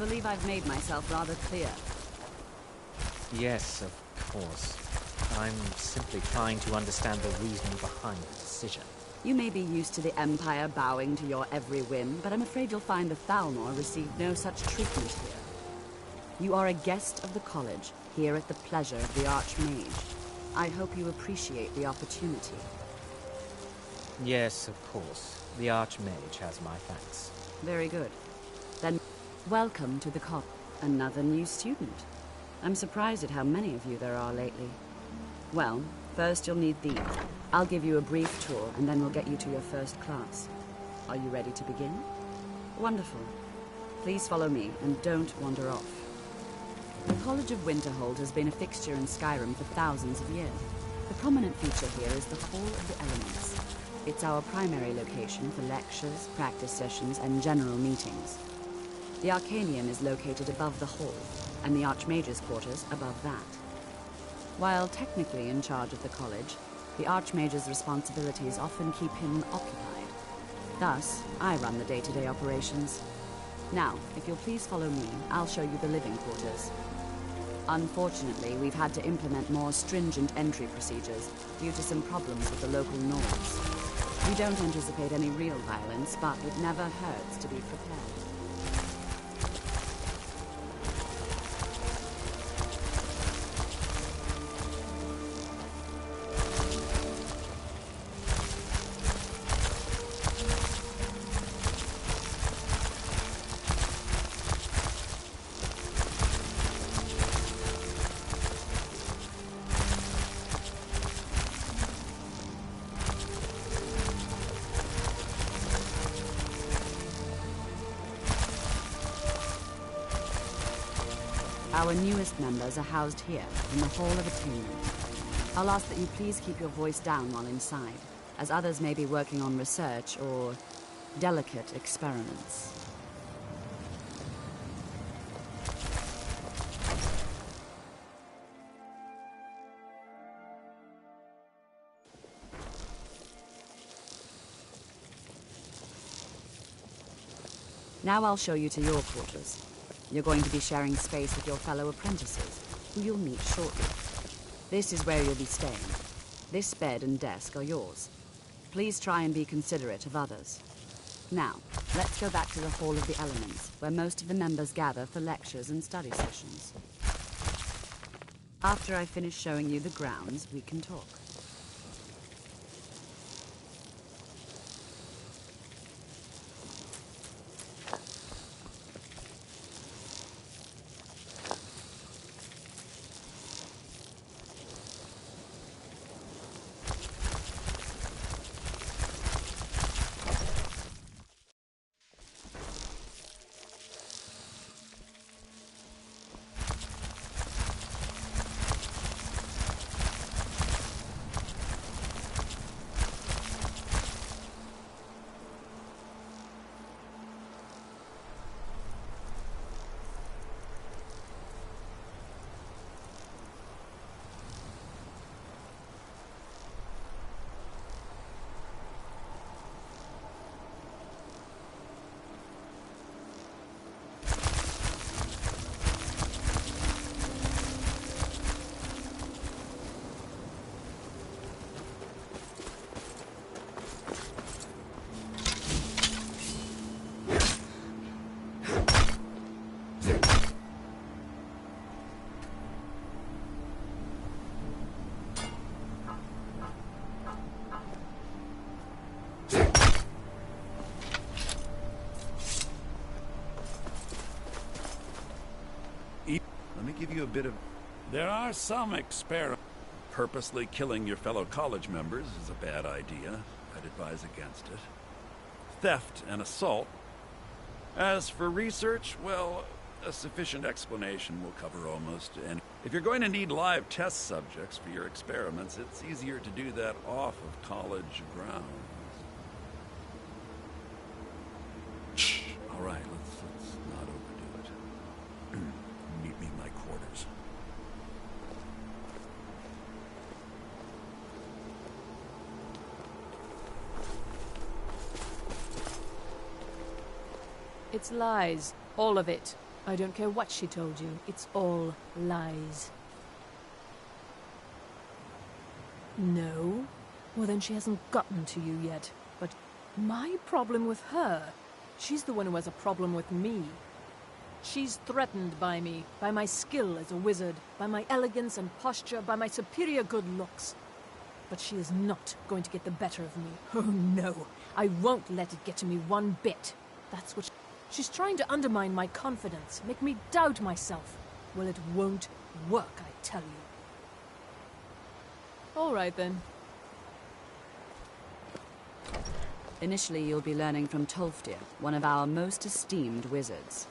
believe I've made myself rather clear. Yes, of course. I'm simply trying to understand the reasoning behind the decision. You may be used to the Empire bowing to your every whim, but I'm afraid you'll find the Thalmor received no such treatment here. You are a guest of the college, here at the pleasure of the Archmage. I hope you appreciate the opportunity. Yes, of course. The Archmage has my thanks. Very good. Then, welcome to the college. Another new student. I'm surprised at how many of you there are lately. Well, first you'll need these. I'll give you a brief tour, and then we'll get you to your first class. Are you ready to begin? Wonderful. Please follow me, and don't wander off. The College of Winterhold has been a fixture in Skyrim for thousands of years. The prominent feature here is the Hall of the Elements. It's our primary location for lectures, practice sessions, and general meetings. The Arcanium is located above the hall, and the Archmage's quarters above that. While technically in charge of the college, the Archmage's responsibilities often keep him occupied. Thus, I run the day-to-day operations. Now, if you'll please follow me, I'll show you the living quarters. Unfortunately, we've had to implement more stringent entry procedures due to some problems with the local norms. We don't anticipate any real violence, but it never hurts to be prepared. Our newest members are housed here, in the Hall of Attainment. I'll ask that you please keep your voice down while inside, as others may be working on research or delicate experiments. Now I'll show you to your quarters. You're going to be sharing space with your fellow apprentices, who you'll meet shortly. This is where you'll be staying. This bed and desk are yours. Please try and be considerate of others. Now, let's go back to the Hall of the Elements, where most of the members gather for lectures and study sessions. After I finish showing you the grounds, we can talk. Let me give you a bit of... There are some experiments. Purposely killing your fellow college members is a bad idea. I'd advise against it. Theft and assault. As for research, well, a sufficient explanation will cover almost any... If you're going to need live test subjects for your experiments, it's easier to do that off of college grounds. Shh. All right, let's not overdo it. Meet me in my quarters. It's lies. All of it. I don't care what she told you. It's all lies. No? Well, then she hasn't gotten to you yet. But my problem with her, she's the one who has a problem with me. She's threatened by me, by my skill as a wizard, by my elegance and posture, by my superior good looks. But she is not going to get the better of me. Oh no, I won't let it get to me one bit. That's what she's trying to undermine my confidence, make me doubt myself. Well, it won't work, I tell you. All right then. Initially, you'll be learning from Tolfdir, one of our most esteemed wizards.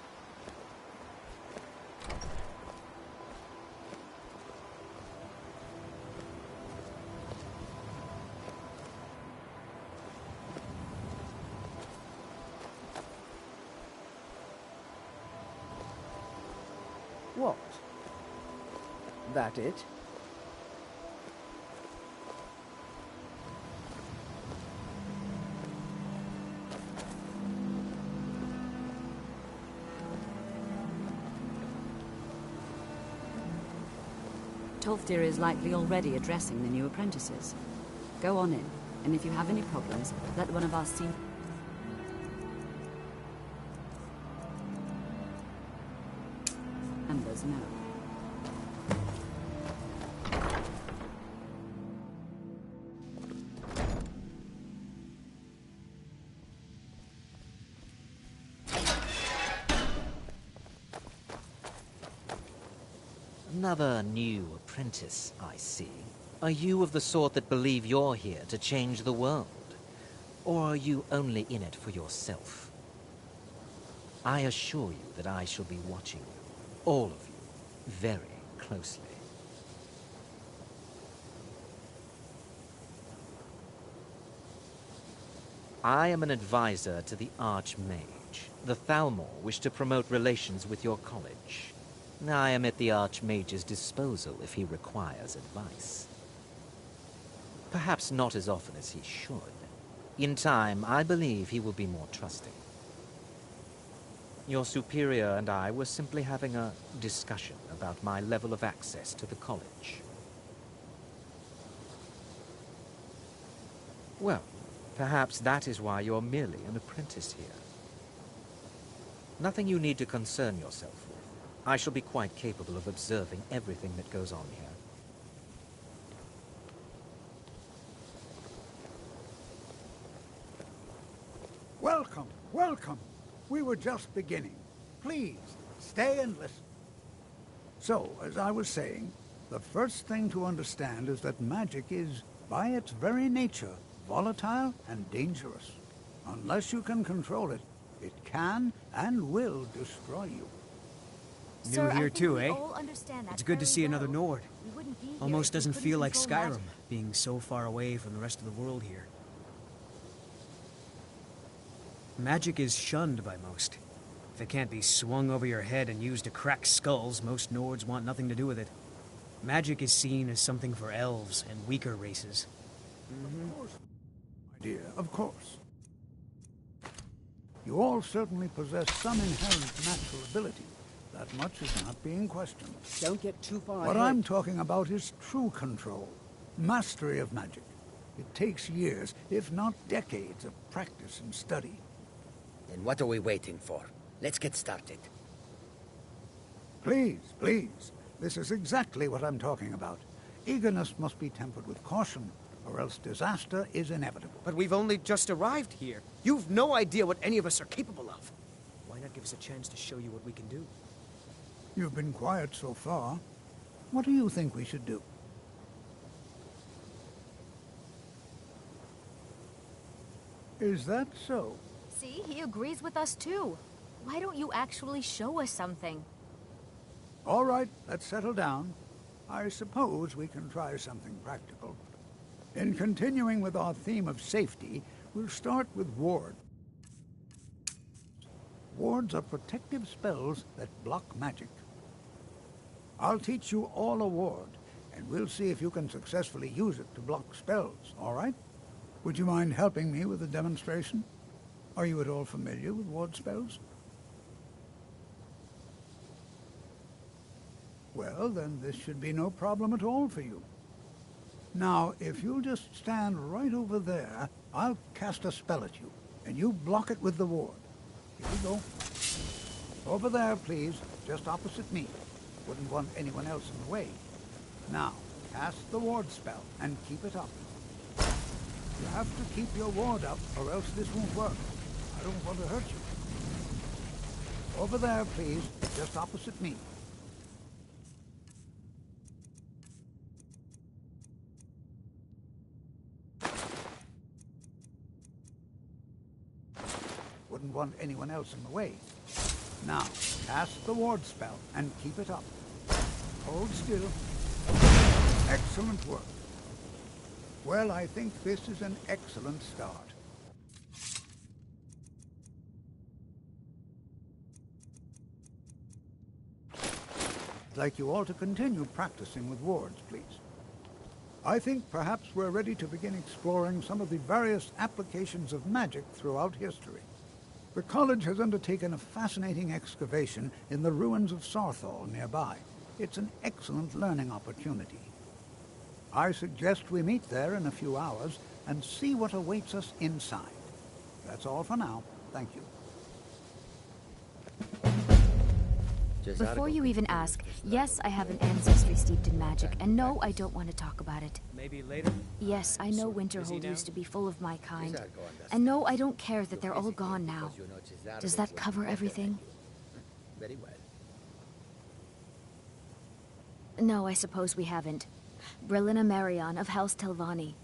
What? That it? Tolfdir is likely already addressing the new apprentices. Go on in, and if you have any problems, let one of our senior members know. Another new apprentice, I see. Are you of the sort that believe you're here to change the world? Or are you only in it for yourself? I assure you that I shall be watching you, all of you, very closely. I am an advisor to the Archmage. The Thalmor wish to promote relations with your college. I am at the Archmage's disposal if he requires advice. Perhaps not as often as he should. In time, I believe he will be more trusting. Your superior and I were simply having a discussion about my level of access to the college. Well, perhaps that is why you're merely an apprentice here. Nothing you need to concern yourself with. I shall be quite capable of observing everything that goes on here. Welcome, welcome. We were just beginning. Please, stay and listen. So, as I was saying, the first thing to understand is that magic is, by its very nature, volatile and dangerous. Unless you can control it, it can and will destroy you. New here too, eh? It's good to see another Nord. Almost doesn't feel like Skyrim, being so far away from the rest of the world here. Magic is shunned by most. If it can't be swung over your head and used to crack skulls, most Nords want nothing to do with it. Magic is seen as something for elves and weaker races. Of course, my dear, of course. You all certainly possess some inherent natural ability. That much is not being questioned. Don't get too far What ahead. I'm talking about is true control, mastery of magic. It takes years, if not decades, of practice and study. Then what are we waiting for? Let's get started. Please, please. This is exactly what I'm talking about. Eagerness must be tempered with caution, or else disaster is inevitable. But we've only just arrived here. You've no idea what any of us are capable of. Why not give us a chance to show you what we can do? You've been quiet so far. What do you think we should do? Is that so? See, he agrees with us too. Why don't you actually show us something? All right, let's settle down. I suppose we can try something practical. In continuing with our theme of safety, we'll start with wards. Wards are protective spells that block magic. I'll teach you all a ward, and we'll see if you can successfully use it to block spells, all right? Would you mind helping me with the demonstration? Are you at all familiar with ward spells? Well, then this should be no problem at all for you. Now, if you'll just stand right over there, I'll cast a spell at you, and you block it with the ward. Here we go. Over there, please, just opposite me. Wouldn't want anyone else in the way. Now, cast the ward spell, and keep it up. You have to keep your ward up, or else this won't work. I don't want to hurt you. Over there, please, just opposite me. Wouldn't want anyone else in the way. Now, cast the ward spell and keep it up. Hold still. Excellent work. Well, I think this is an excellent start. I'd like you all to continue practicing with wards, please. I think perhaps we're ready to begin exploring some of the various applications of magic throughout history. The college has undertaken a fascinating excavation in the ruins of Sarthal nearby. It's an excellent learning opportunity. I suggest we meet there in a few hours and see what awaits us inside. That's all for now. Thank you. Before you even ask, yes, I have an ancestry steeped in magic, and no, I don't want to talk about it. Maybe later? Yes, I know Winterhold used to be full of my kind. And no, I don't care that they're all gone now. Does that cover everything? Very well. No, I suppose we haven't. Brillina Marion of House Telvanni.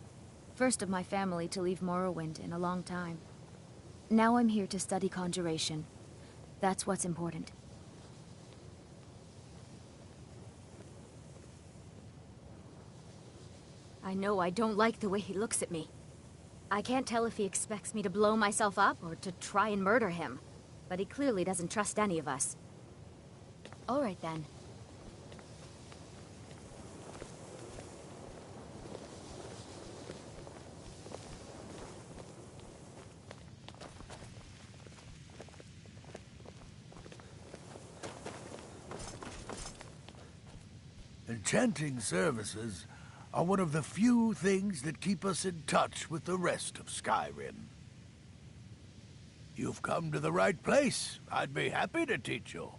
First of my family to leave Morrowind in a long time. Now I'm here to study conjuration. That's what's important. I know I don't like the way he looks at me. I can't tell if he expects me to blow myself up or to try and murder him. But he clearly doesn't trust any of us. All right then. Enchanting services are one of the few things that keep us in touch with the rest of Skyrim. You've come to the right place. I'd be happy to teach you.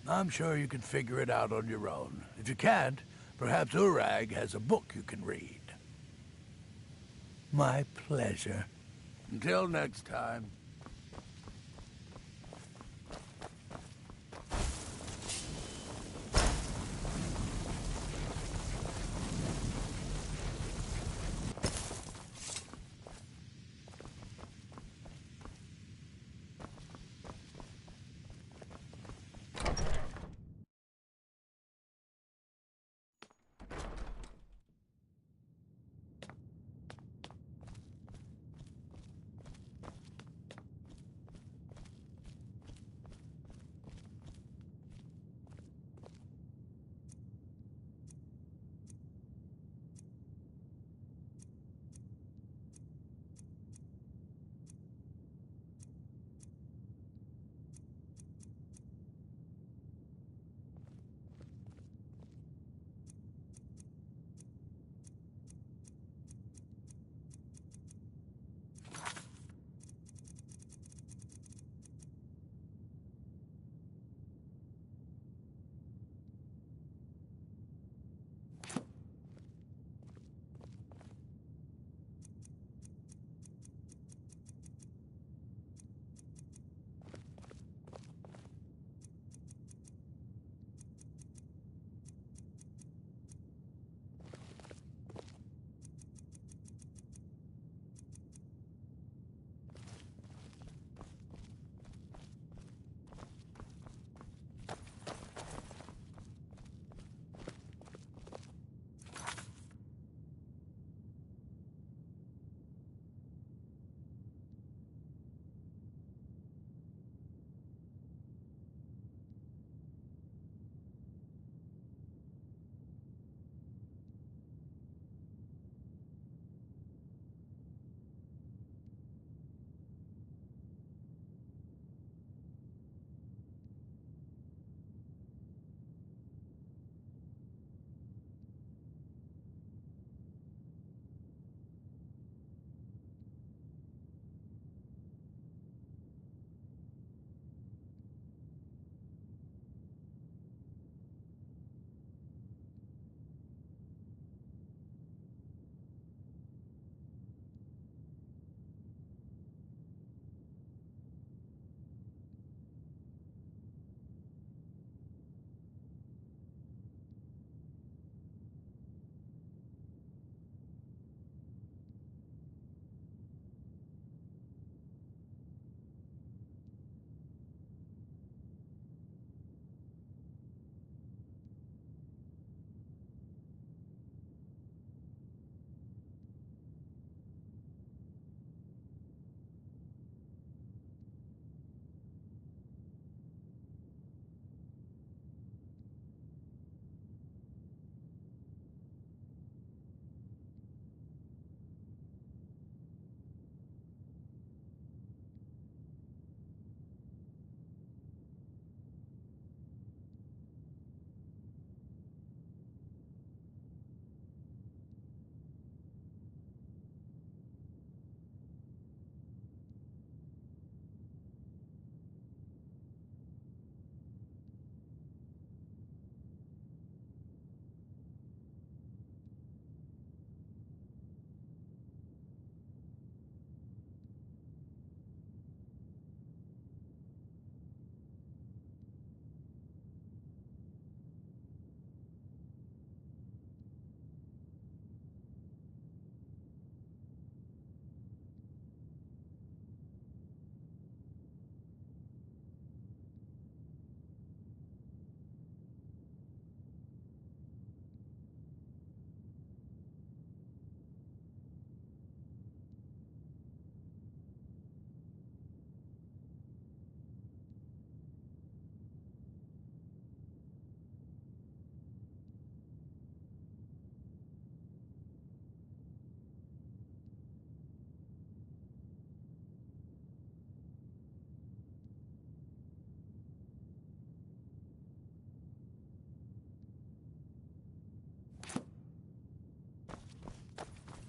I'm sure you can figure it out on your own. If you can't, perhaps Urag has a book you can read. My pleasure. Until next time.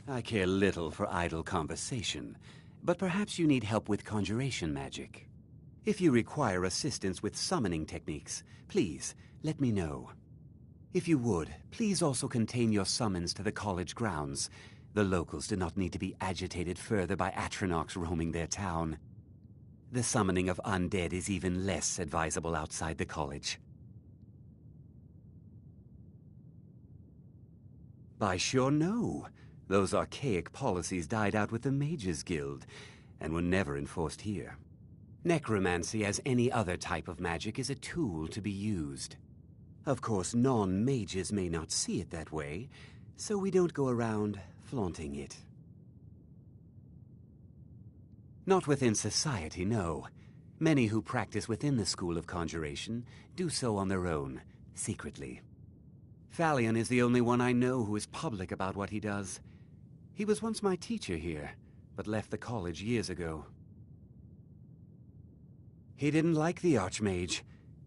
I care little for idle conversation, but perhaps you need help with conjuration magic. If you require assistance with summoning techniques, please let me know. If you would, please also contain your summons to the college grounds. The locals do not need to be agitated further by Atronachs roaming their town. The summoning of undead is even less advisable outside the college. By sure no. Those archaic policies died out with the Mages Guild, and were never enforced here. Necromancy, as any other type of magic, is a tool to be used. Of course, non-mages may not see it that way, so we don't go around flaunting it. Not within society, no. Many who practice within the School of Conjuration do so on their own, secretly. Falion is the only one I know who is public about what he does. He was once my teacher here, but left the college years ago. He didn't like the Archmage,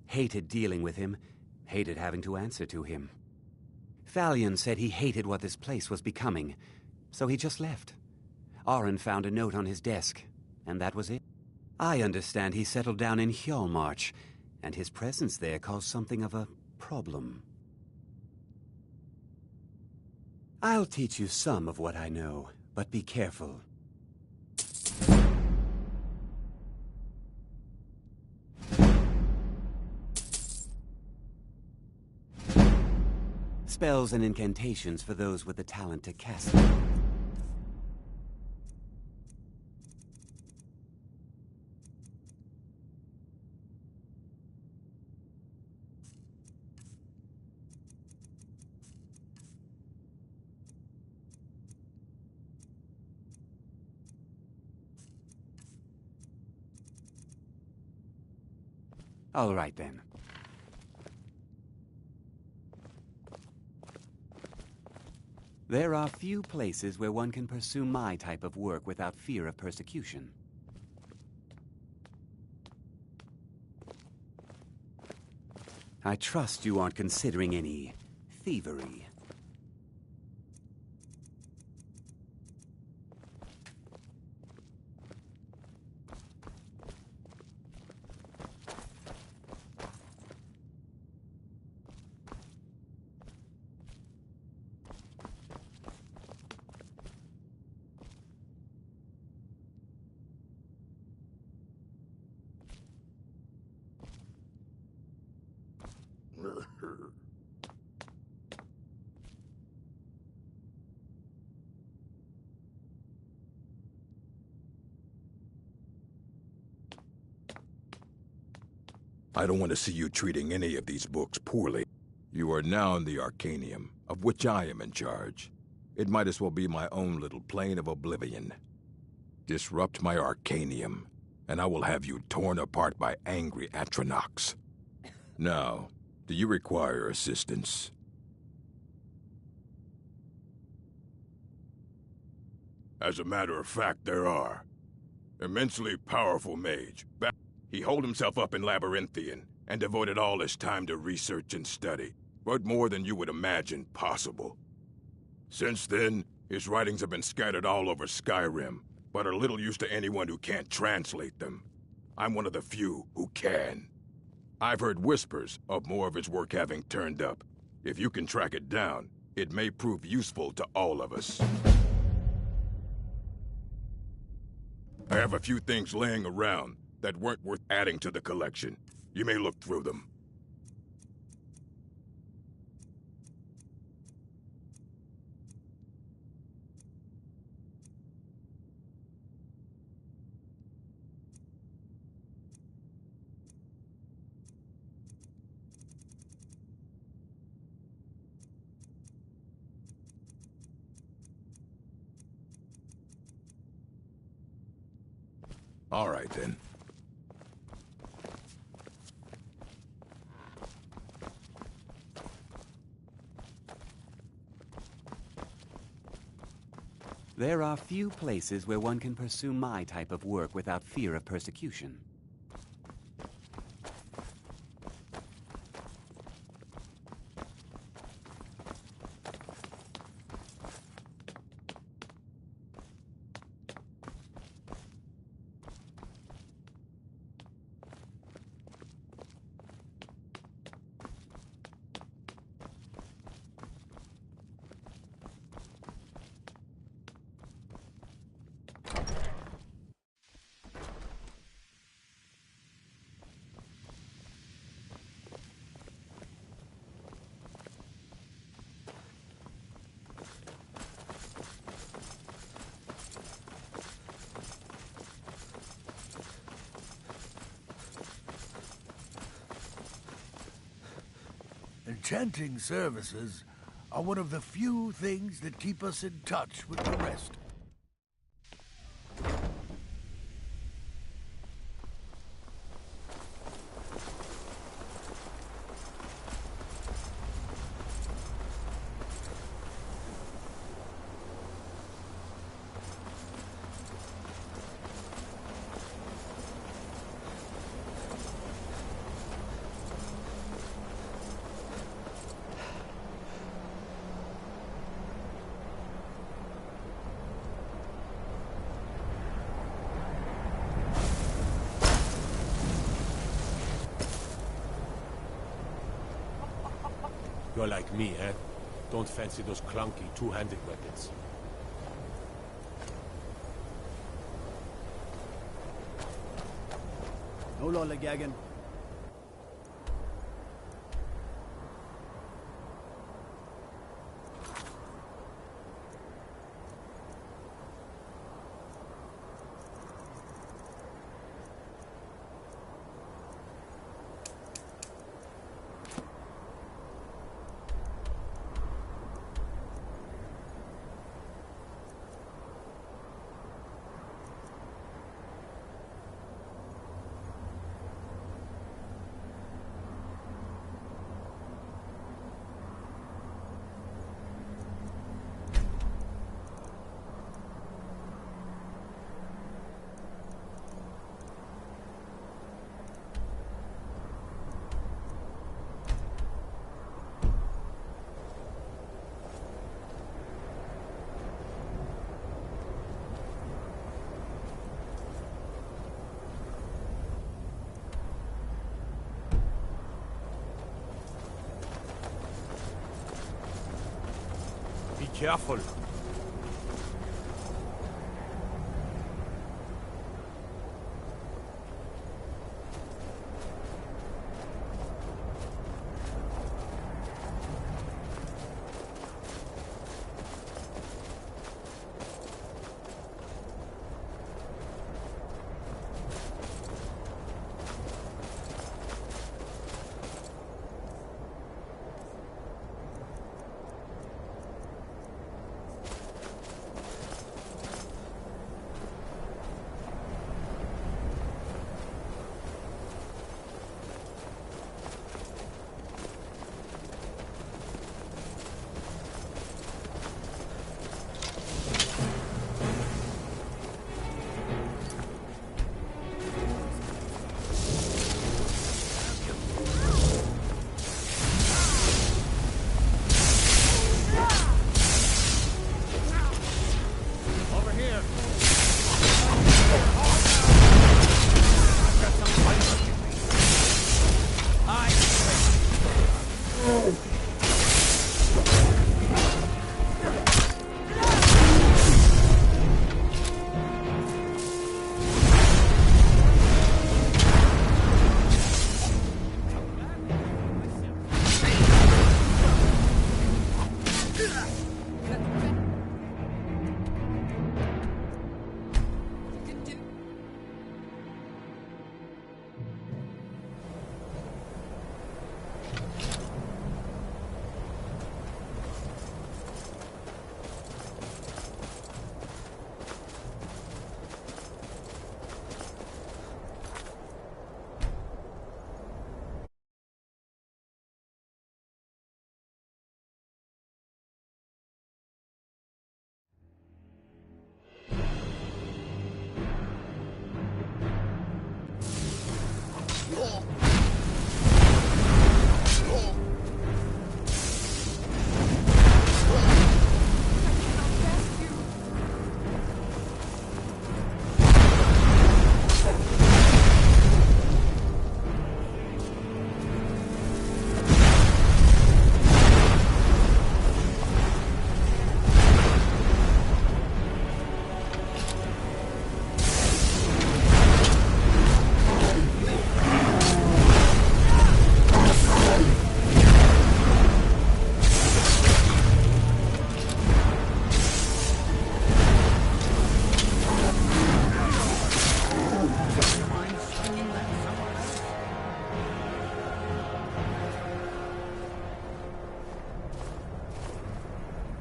hated dealing with him, hated having to answer to him. Falion said he hated what this place was becoming, so he just left. Arin found a note on his desk, and that was it. I understand he settled down in Hjalmarch, and his presence there caused something of a problem. I'll teach you some of what I know, but be careful. Spells and incantations for those with the talent to cast them. All right, then. There are few places where one can pursue my type of work without fear of persecution. I trust you aren't considering any thievery. I don't want to see you treating any of these books poorly. You are now in the Arcanium, of which I am in charge. It might as well be my own little plane of oblivion. Disrupt my Arcanium, and I will have you torn apart by angry Atronachs. Now, do you require assistance? As a matter of fact, there are. Immensely powerful mage. He holed himself up in Labyrinthian and devoted all his time to research and study, but more than you would imagine possible. Since then, his writings have been scattered all over Skyrim, but are little use to anyone who can't translate them. I'm one of the few who can. I've heard whispers of more of his work having turned up. If you can track it down, it may prove useful to all of us. I have a few things laying around that weren't worth adding to the collection. You may look through them. All right, then. There are few places where one can pursue my type of work without fear of persecution. Enchanting services are one of the few things that keep us in touch with the rest. You're like me, eh? Don't fancy those clunky two-handed weapons. No lollygagging. Be careful.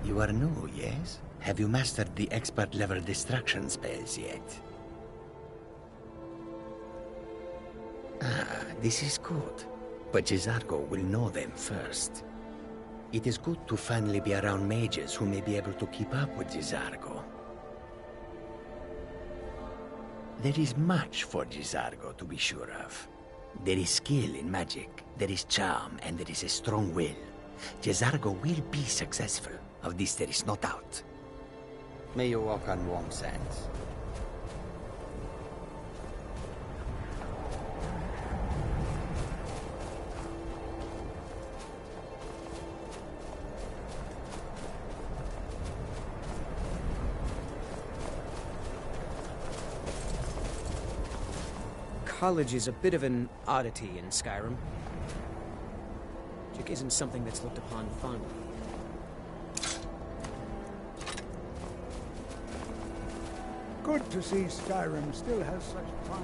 You are new, yes? Have you mastered the expert-level distraction spells yet? Ah, this is good. But Jizargo will know them first. It is good to finally be around mages who may be able to keep up with Jizargo. There is much for Jizargo to be sure of. There is skill in magic, there is charm, and there is a strong will. Jizargo will be successful. Of this there is no doubt. May you walk on warm sands. College is a bit of an oddity in Skyrim. Magic isn't something that's looked upon fondly. Good to see Skyrim still has such fine...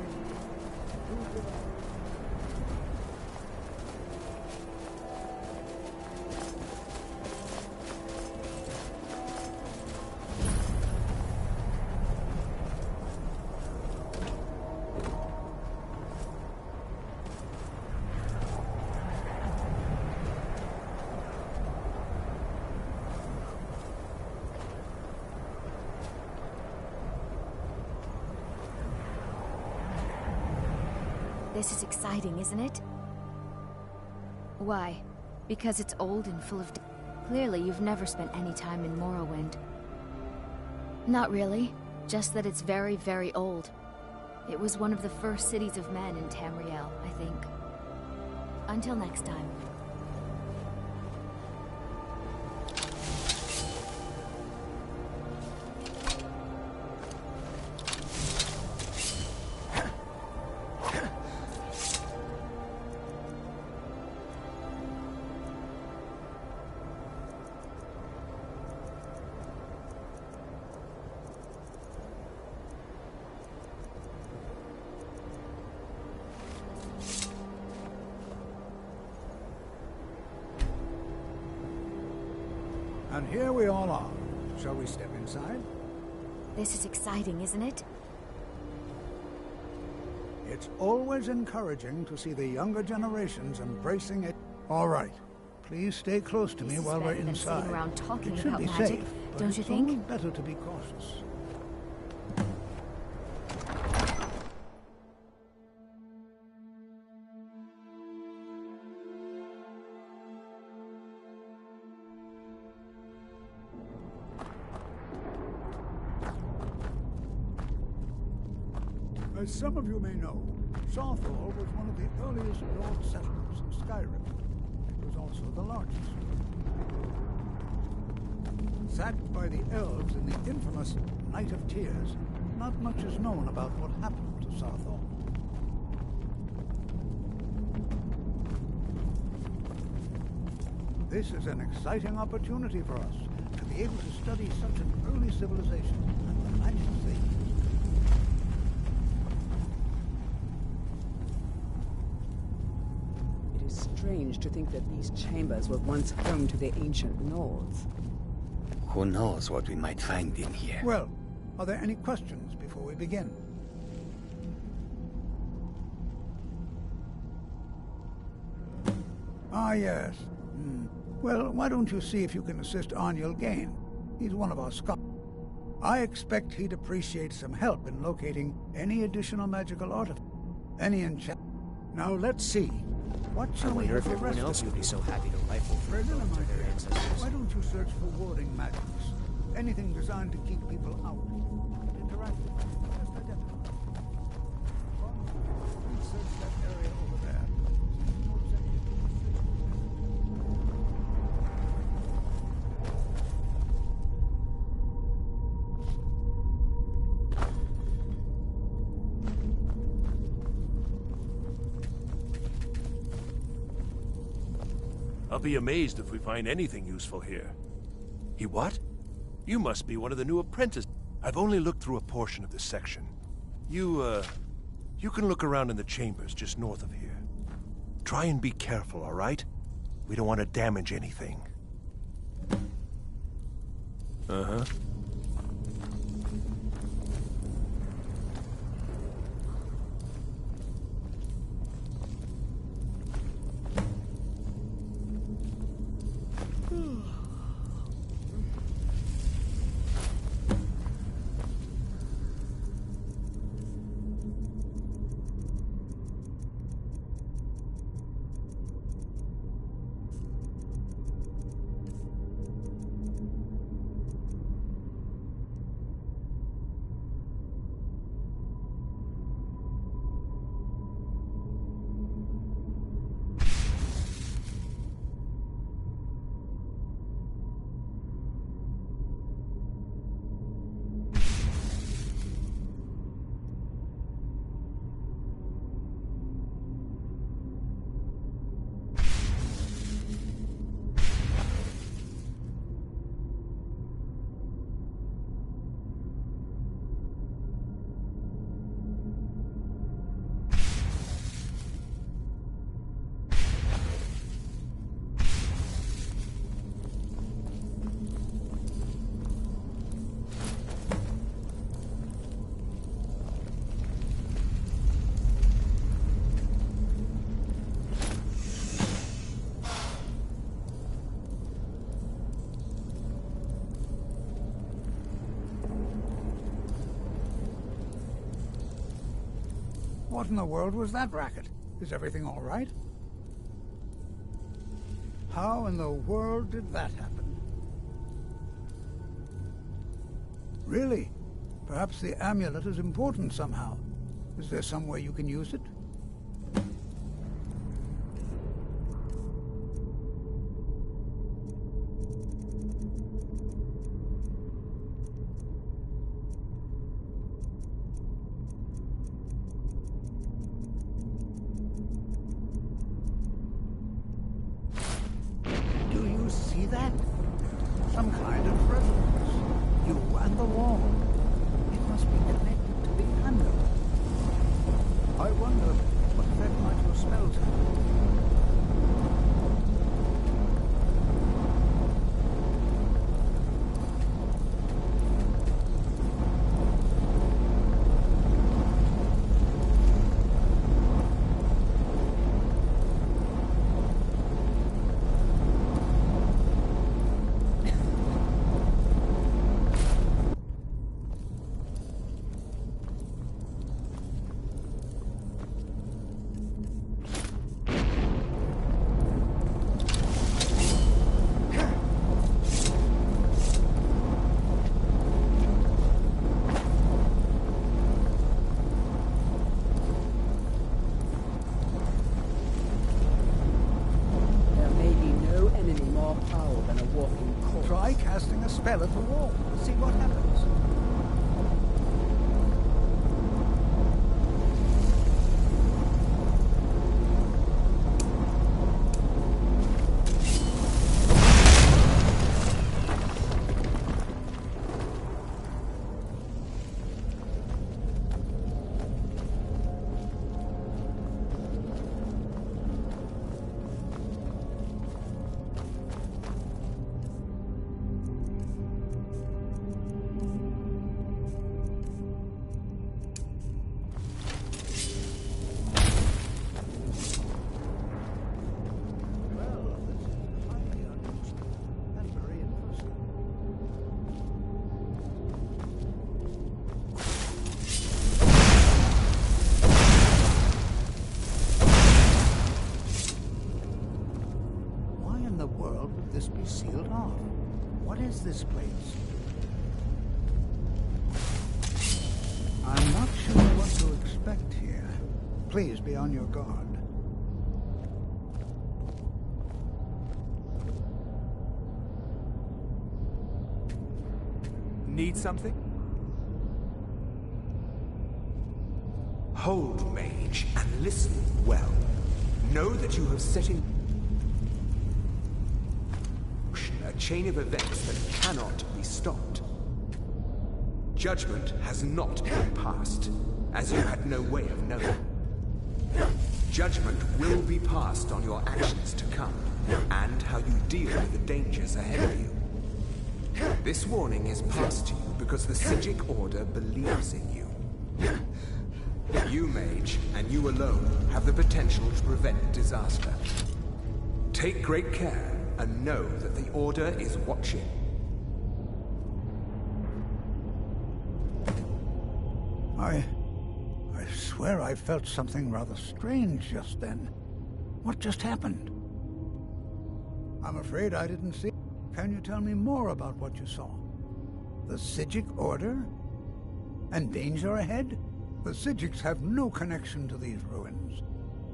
This is exciting, isn't it? Why? Because it's old and full of... Clearly, you've never spent any time in Morrowind. Not really. Just that it's very, very old. It was one of the first cities of men in Tamriel, I think. Until next time. And here we all are. Shall we step inside? This is exciting, isn't it? It's always encouraging to see the younger generations embracing it. All right. Please stay close to me while we're inside. Sitting around talking it should about be magic, safe, but don't you it's think? always better to be cautious. As some of you may know, Southall was one of the earliest Lord settlers of Skyrim. It was also the largest. Sacked by the elves in the infamous Night of Tears, not much is known about what happened to Southall. This is an exciting opportunity for us to be able to study such an early civilization and the magic they used. Strange to think that these chambers were once home to the ancient Nords. Who knows what we might find in here? Well, are there any questions before we begin? Ah, yes. Well, why don't you see if you can assist Arniel Gain? He's one of our scholars. I expect he'd appreciate some help in locating any additional magical artifact. Any enchant. Now let's see. What I shall we wonder have if for everyone rest else of would you? be so happy to rifle through Brendan, bones my of their dear, ancestors. why don't you search for warding magics? Anything designed to keep people out. Interact with them. Just identify. Please search that area over there. I'll be amazed if we find anything useful here. He what? You must be one of the new apprentices. I've only looked through a portion of this section. You can look around in the chambers just north of here. Try and be careful, all right? We don't want to damage anything. Uh-huh. What in the world was that racket? Is everything all right? How in the world did that happen? Really? Perhaps the amulet is important somehow. Is there some way you can use it? See that? Some kind of resonance. You and the wall. It must be connected to the amulet. I wonder what effect might your spells have. Try casting a spell at the wall. See what happens. This be sealed off? What is this place? I'm not sure what to expect here. Please be on your guard. Need something? Hold, mage, and listen well. Know that you have set in a chain of events that cannot be stopped. Judgment has not been passed, as you had no way of knowing. Judgment will be passed on your actions to come, and how you deal with the dangers ahead of you. This warning is passed to you because the Psijic Order believes in you. You, mage, and you alone have the potential to prevent disaster. Take great care and know that the Order is watching. I swear I felt something rather strange just then. What just happened? I'm afraid I didn't see. Can you tell me more about what you saw? The Psijic Order? And danger ahead? The Psijics have no connection to these ruins,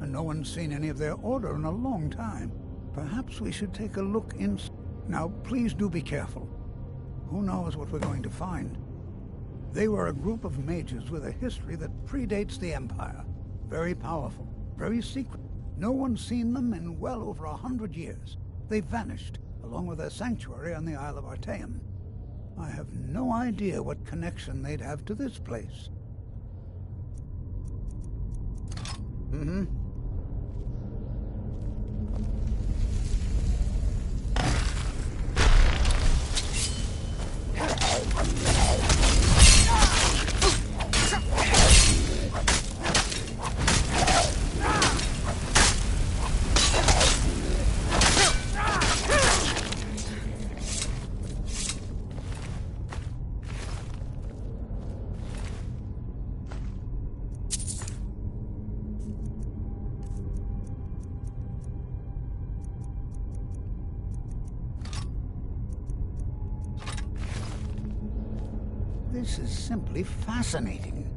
and no one's seen any of their order in a long time. Perhaps we should take a look in... Now, please do be careful. Who knows what we're going to find? They were a group of mages with a history that predates the Empire. Very powerful, very secret. No one's seen them in well over 100 years. They vanished, along with their sanctuary on the Isle of Artaeum. I have no idea what connection they'd have to this place. Mm-hmm. This is simply fascinating.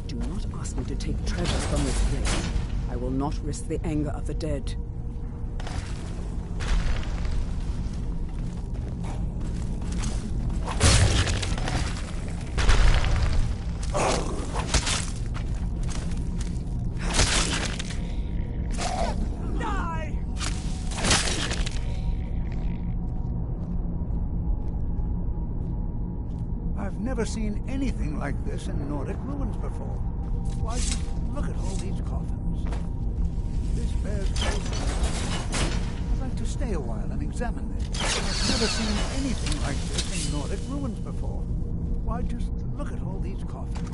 Do not ask me to take treasures from this place. I will not risk the anger of the dead. I've never seen anything like this in Nordic ruins before. Why, just look at all these coffins. This bears I'd like to stay a while and examine this. I've never seen anything like this in Nordic ruins before. Why, just look at all these coffins.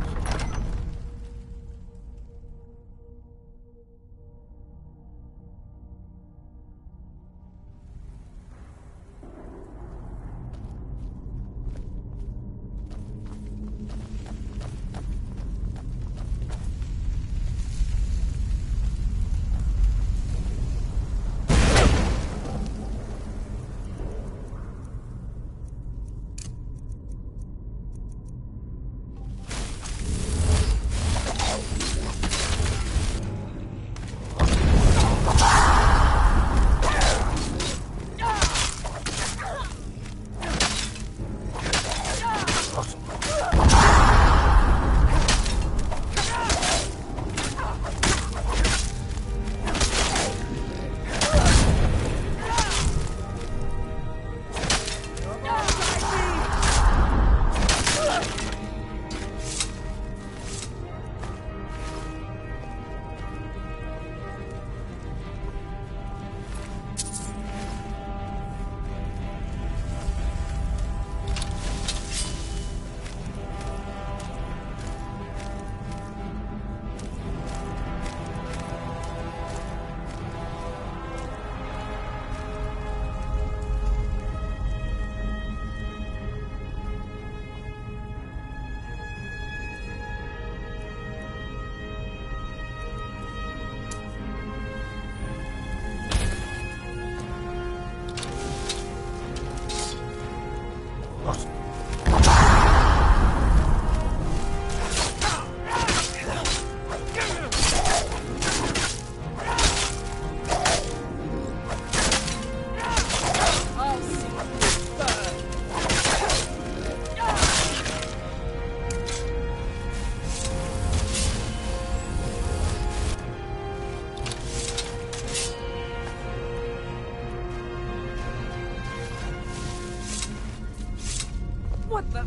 What the...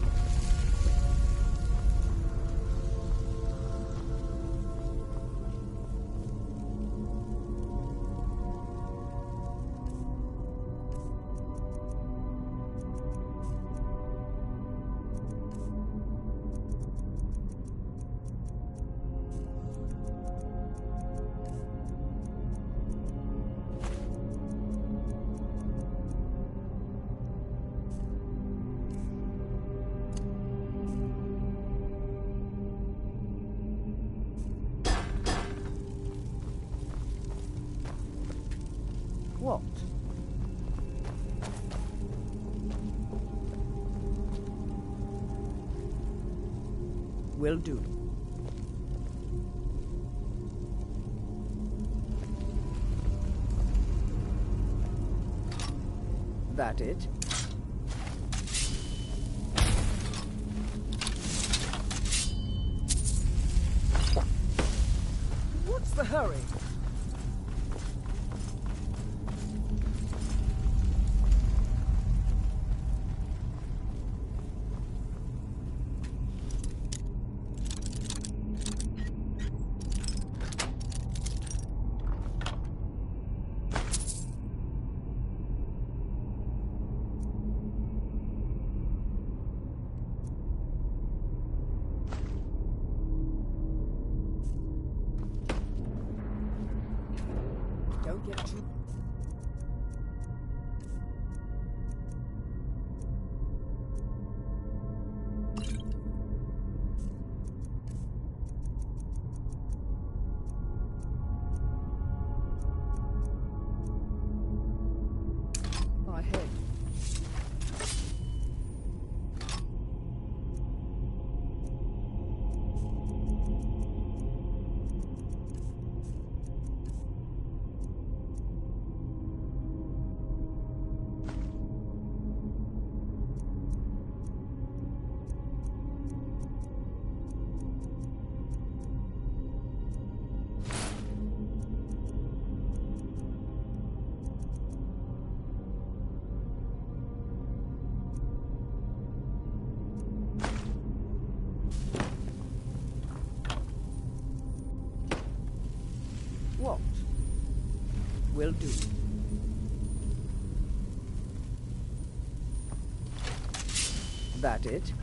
Will do. That it? What's the hurry? Don't get too... ahead. What? Will do. That it?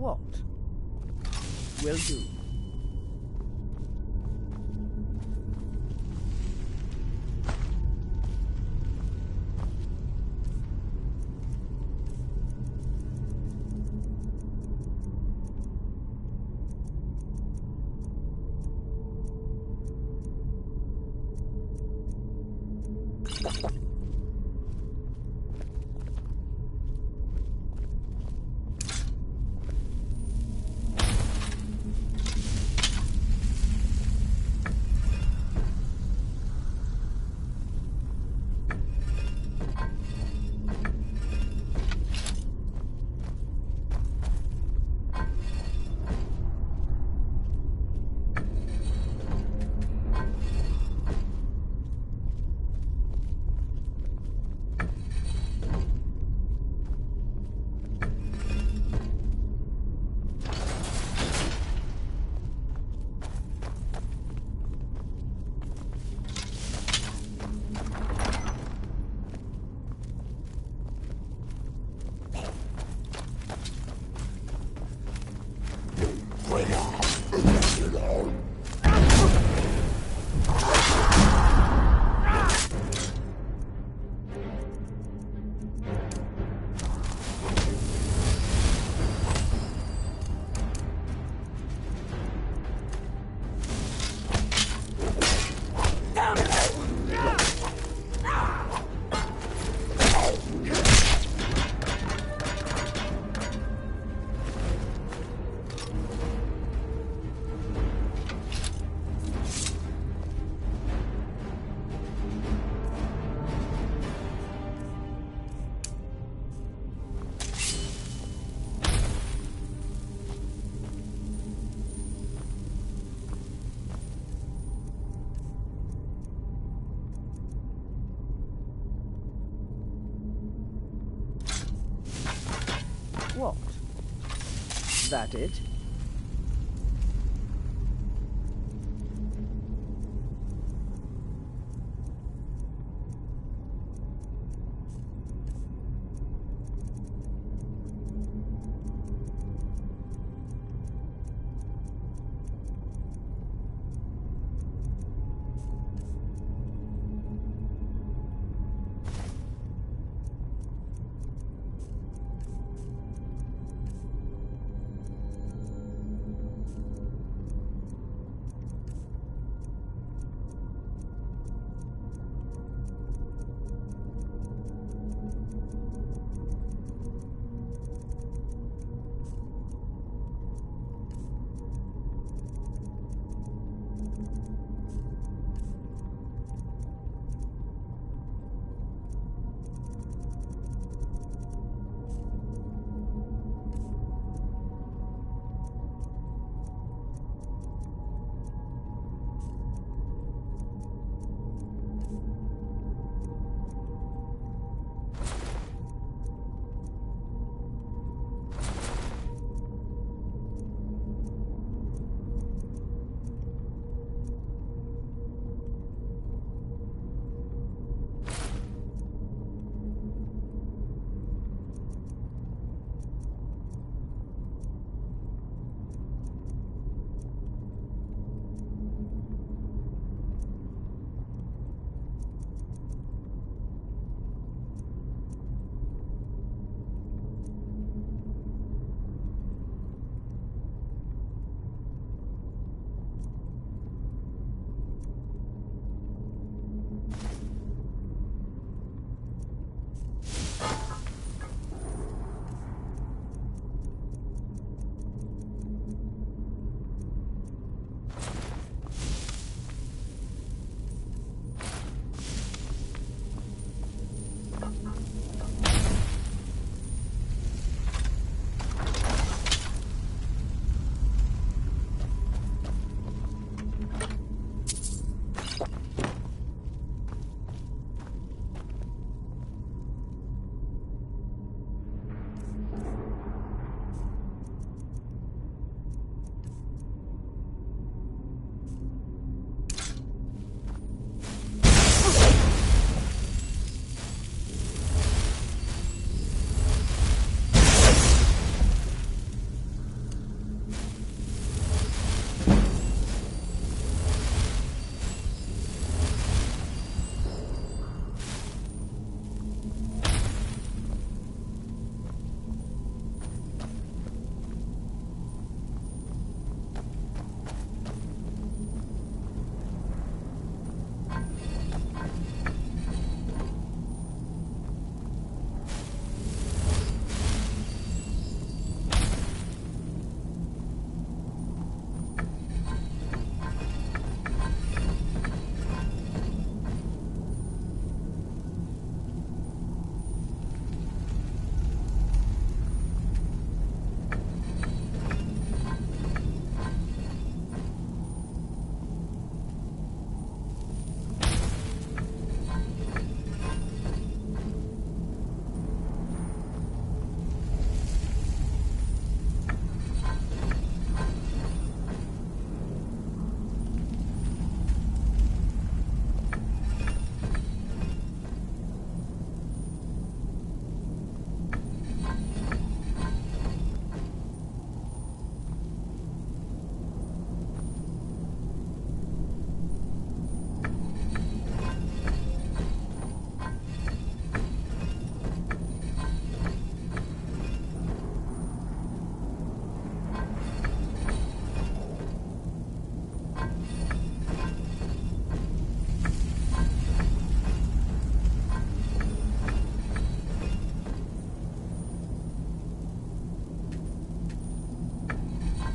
What? Will do. What? That it?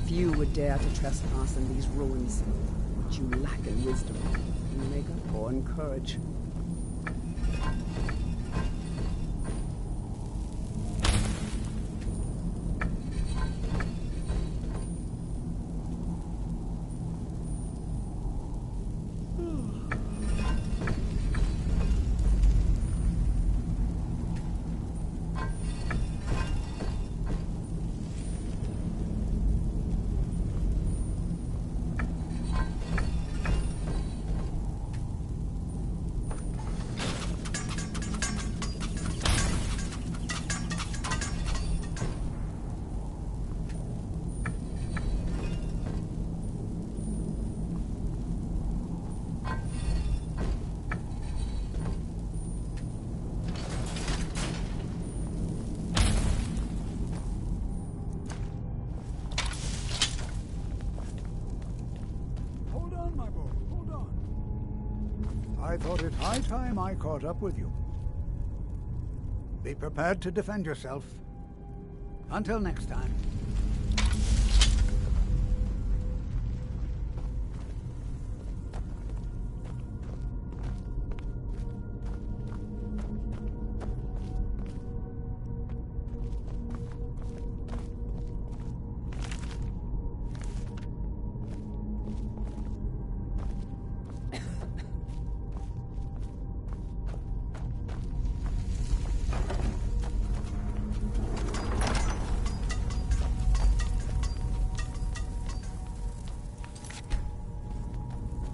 Few would dare to trespass in these ruins, but you lack in wisdom, makeup, or in courage. I thought it high time I caught up with you. Be prepared to defend yourself. Until next time.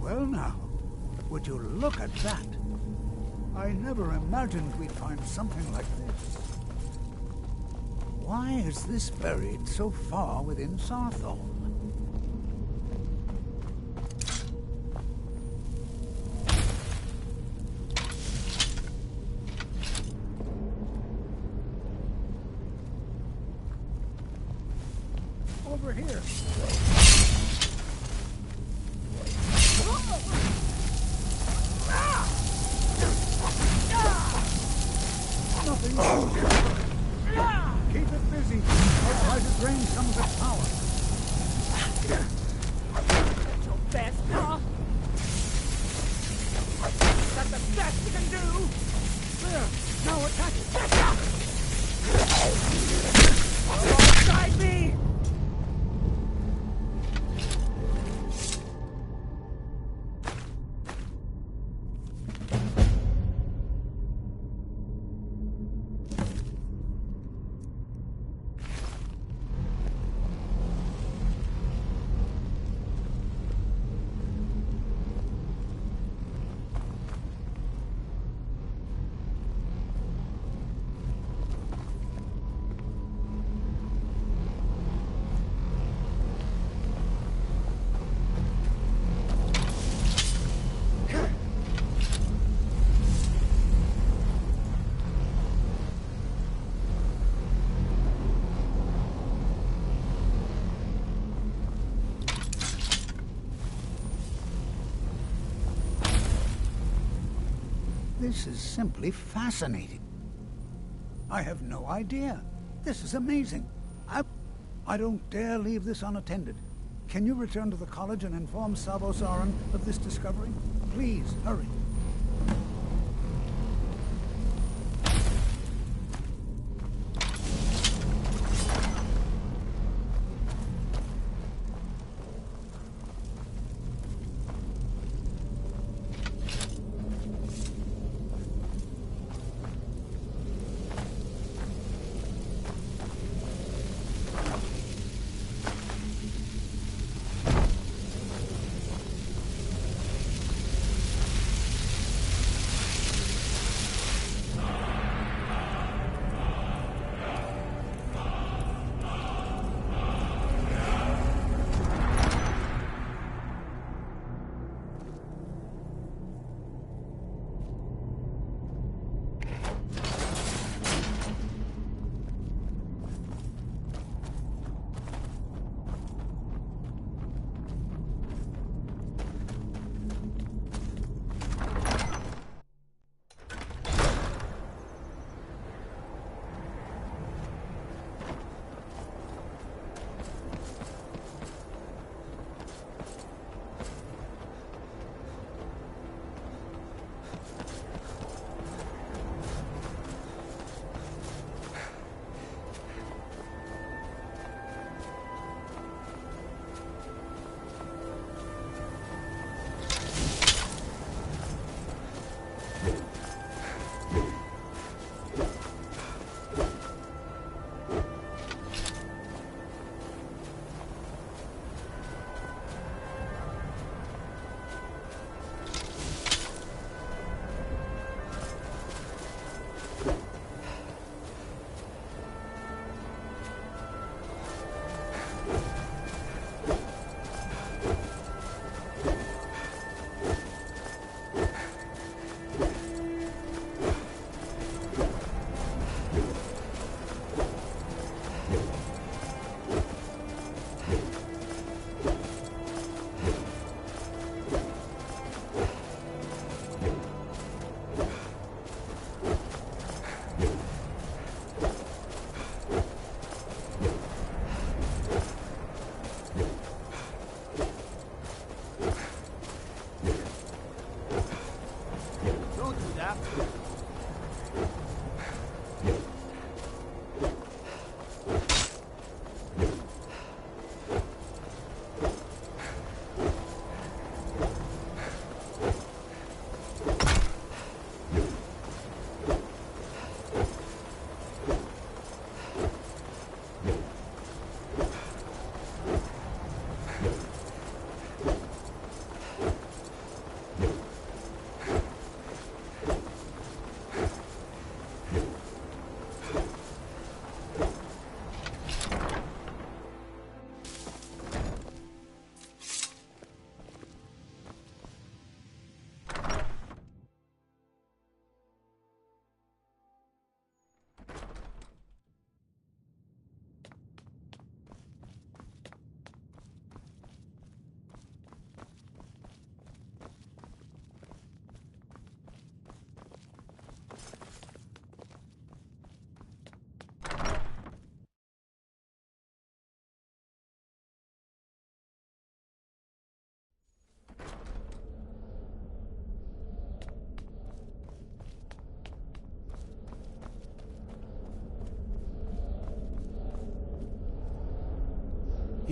Well now, would you look at that? I never imagined we'd find something like this. Why is this buried so far within Sarthol? Over here. Nothing. Keep it busy. I'll try to drain some of its power. That's your best, huh? That's the best you can do! There. Now attack it. Alongside me! This is simply fascinating. I have no idea. This is amazing. I don't dare leave this unattended. Can you return to the college and inform Savo Saran of this discovery? Please, hurry.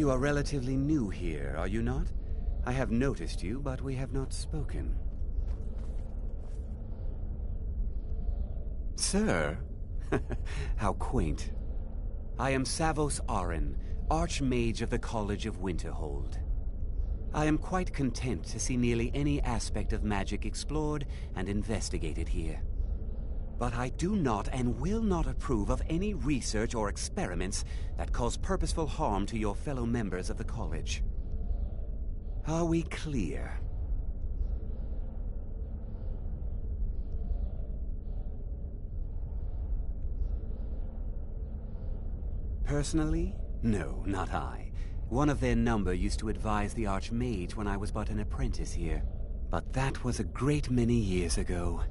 You are relatively new here, are you not? I have noticed you, but we have not spoken. Sir? How quaint. I am Savos Arin, Archmage of the College of Winterhold. I am quite content to see nearly any aspect of magic explored and investigated here. But I do not and will not approve of any research or experiments that cause purposeful harm to your fellow members of the college. Are we clear? Personally? No, not I. One of their number used to advise the Archmage when I was but an apprentice here. But that was a great many years ago,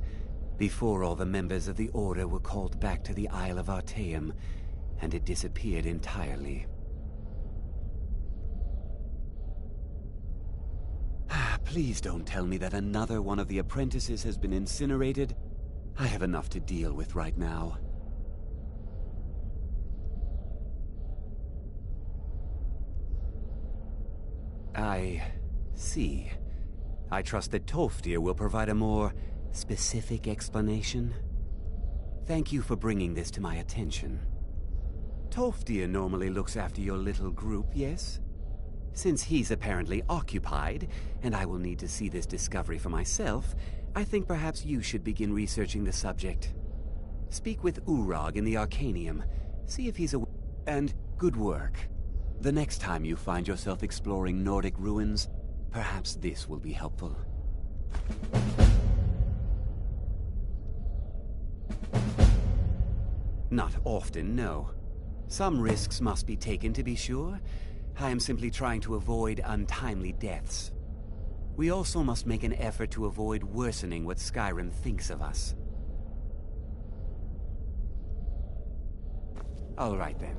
before all the members of the Order were called back to the Isle of Artaeum, and it disappeared entirely. Please don't tell me that another one of the apprentices has been incinerated. I have enough to deal with right now. I see. I trust that Tolfdir will provide a more specific explanation. Thank you for bringing this to my attention. Tolfdir normally looks after your little group, yes? Since he's apparently occupied, and I will need to see this discovery for myself, I think perhaps you should begin researching the subject. Speak with Urag in the Arcanium. See if he's aware. And good work. The next time you find yourself exploring Nordic ruins, perhaps this will be helpful. Not often, no. Some risks must be taken to be sure. I am simply trying to avoid untimely deaths. We also must make an effort to avoid worsening what Skyrim thinks of us. All right then.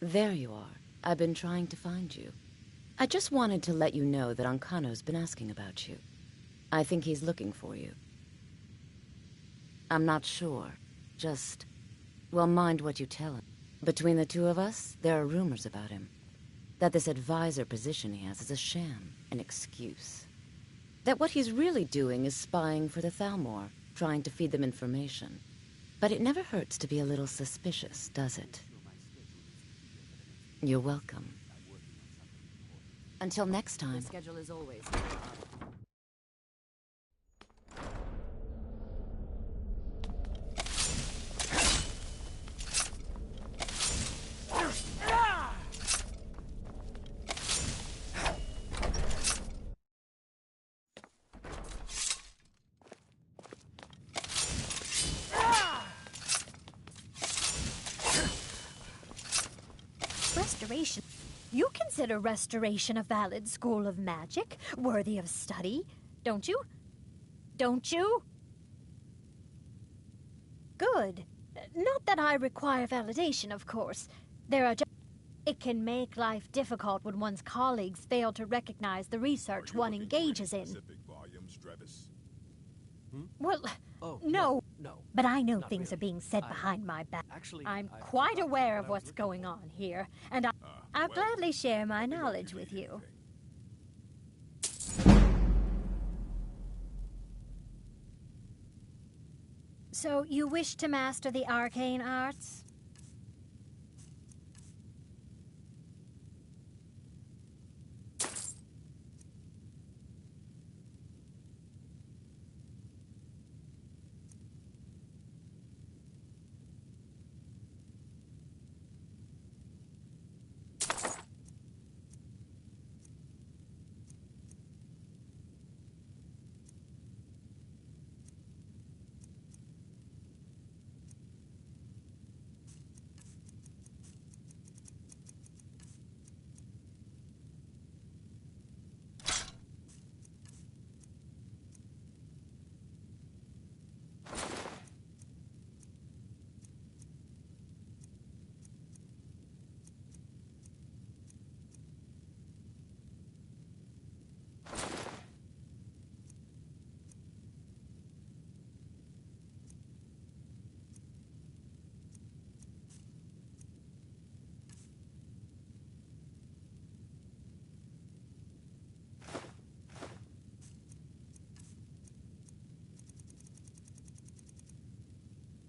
There you are. I've been trying to find you. I just wanted to let you know that Ancano's been asking about you. I think he's looking for you. I'm not sure. Just, well, mind what you tell him. Between the two of us, there are rumors about him. That this advisor position he has is a sham, an excuse. That what he's really doing is spying for the Thalmor, trying to feed them information. But it never hurts to be a little suspicious, does it? You're welcome. Until next time. The schedule is always... Restoration? You consider restoration a valid school of magic, worthy of study, don't you? Don't you? Good. Not that I require validation, of course. There are just... It can make life difficult when one's colleagues fail to recognize the research one engages in. Well, no. But I know things are being said behind my back. I'm quite aware of what's going on here, and I'll gladly share my knowledge with you. So, you wish to master the arcane arts?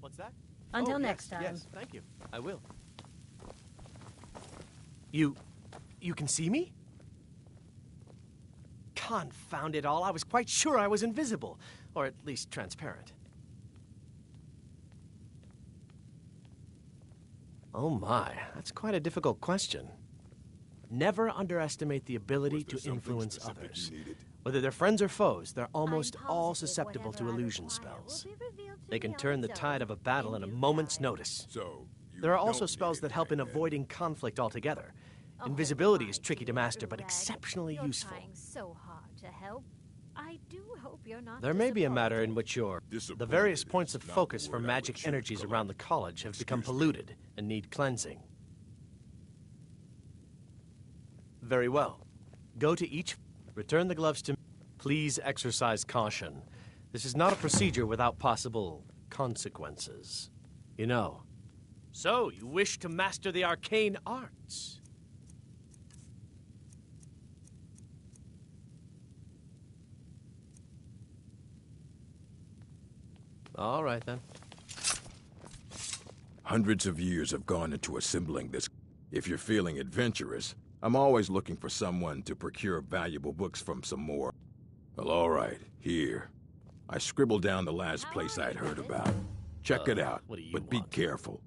What's that? Until next time. Yes, thank you. I will. You can see me? Confound it all, I was quite sure I was invisible. Or at least transparent. Oh my, that's quite a difficult question. Never underestimate the ability to influence others. Whether they're friends or foes, they're almost all susceptible to illusion spells. They can turn the tide of a battle in a moment's notice. There are also spells that help in avoiding conflict altogether. Invisibility is tricky to master, but exceptionally useful. So hard to help. I do hope you're not. There may be a matter in which the various points of focus for magic energies around the college have become polluted and need cleansing. Very well. Go to each. Return the gloves to me. Please exercise caution. This is not a procedure without possible consequences. You know. So, you wish to master the arcane arts? All right, then. Hundreds of years have gone into assembling this. If you're feeling adventurous, I'm always looking for someone to procure valuable books from some more. Well, all right, here. I scribbled down the last place I'd heard about. Check it out, but be careful.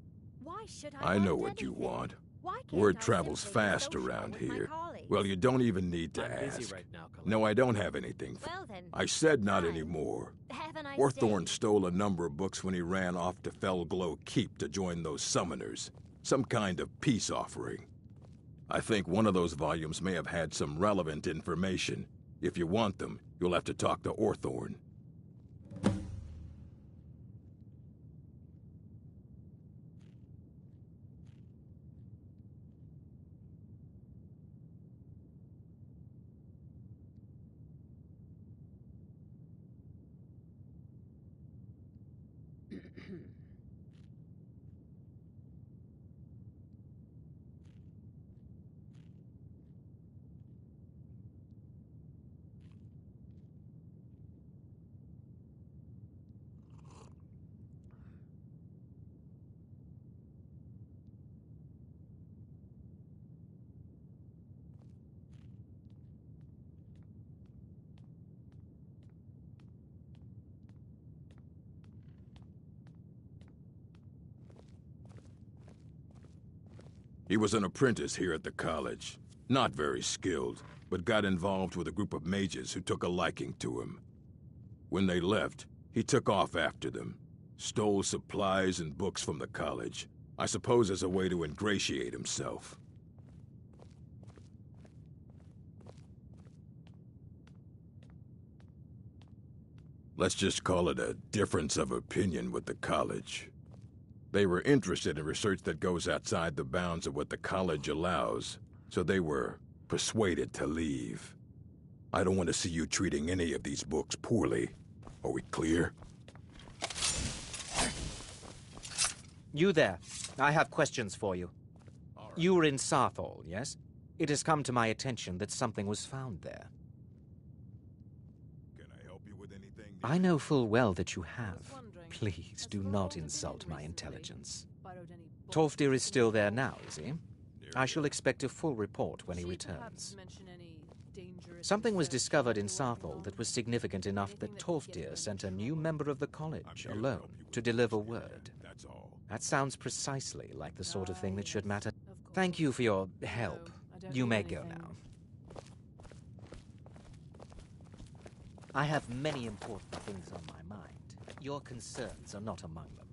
Why should I know what you want. Word travels fast around here. Well, you don't even need to ask. No, I don't have anything. I said not anymore. Orthorn stole a number of books when he ran off to Felglow Keep to join those summoners. Some kind of peace offering. I think one of those volumes may have had some relevant information. If you want them, you'll have to talk to Orthorn. He was an apprentice here at the college. Not very skilled, but got involved with a group of mages who took a liking to him. When they left, he took off after them. Stole supplies and books from the college. I suppose as a way to ingratiate himself. Let's just call it a difference of opinion with the college. They were interested in research that goes outside the bounds of what the college allows, so they were persuaded to leave. I don't want to see you treating any of these books poorly. Are we clear? You there. I have questions for you. You were in Sarthal, yes? It has come to my attention that something was found there. Can I help you with anything? I know full well that you have. Please do not insult my intelligence. Tolfdir is still there now, is he? I shall expect a full report when he returns. Something was discovered in Sarthal that was significant enough that Tolfdir sent a new member of the college alone to deliver word. That's all. That sounds precisely like the sort of thing that should matter. Thank you for your help. You may go now. I have many important things on my mind. Your concerns are not among them.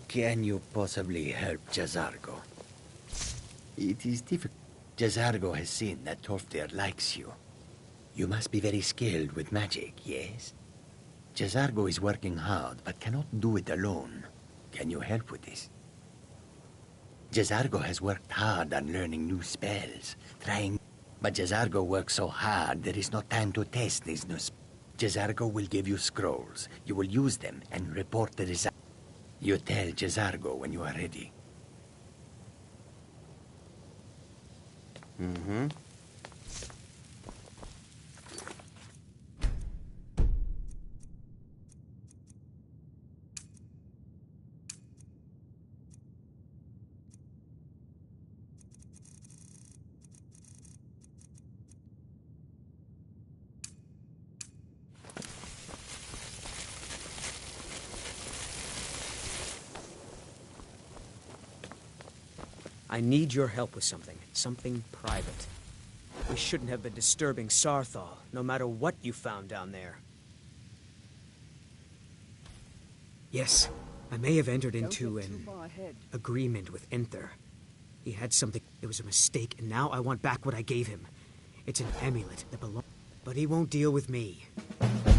Can you possibly help Jazargo? It is difficult. Jazargo has seen that Tolfdir likes you. You must be very skilled with magic, yes? Jazargo is working hard, but cannot do it alone. Can you help with this? Jazargo has worked hard on learning new spells, but Jazargo works so hard there is no time to test these new spells. Jazargo will give you scrolls. You will use them and report the result. You tell Jazargo when you are ready. Mm-hmm. I need your help with something private. We shouldn't have been disturbing Sarthal, no matter what you found down there. Yes, I may have entered into an agreement with Enther. He had something, it was a mistake, and now I want back what I gave him. It's an amulet that belongs, but he won't deal with me.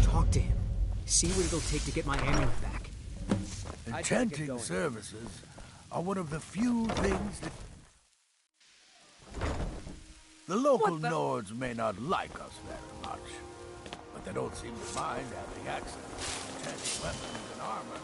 Talk to him. See what it'll take to get my amulet back. Enchanting services are one of the few things that... The local Nords may not like us very much, but they don't seem to mind having access to enchanted weapons and armor.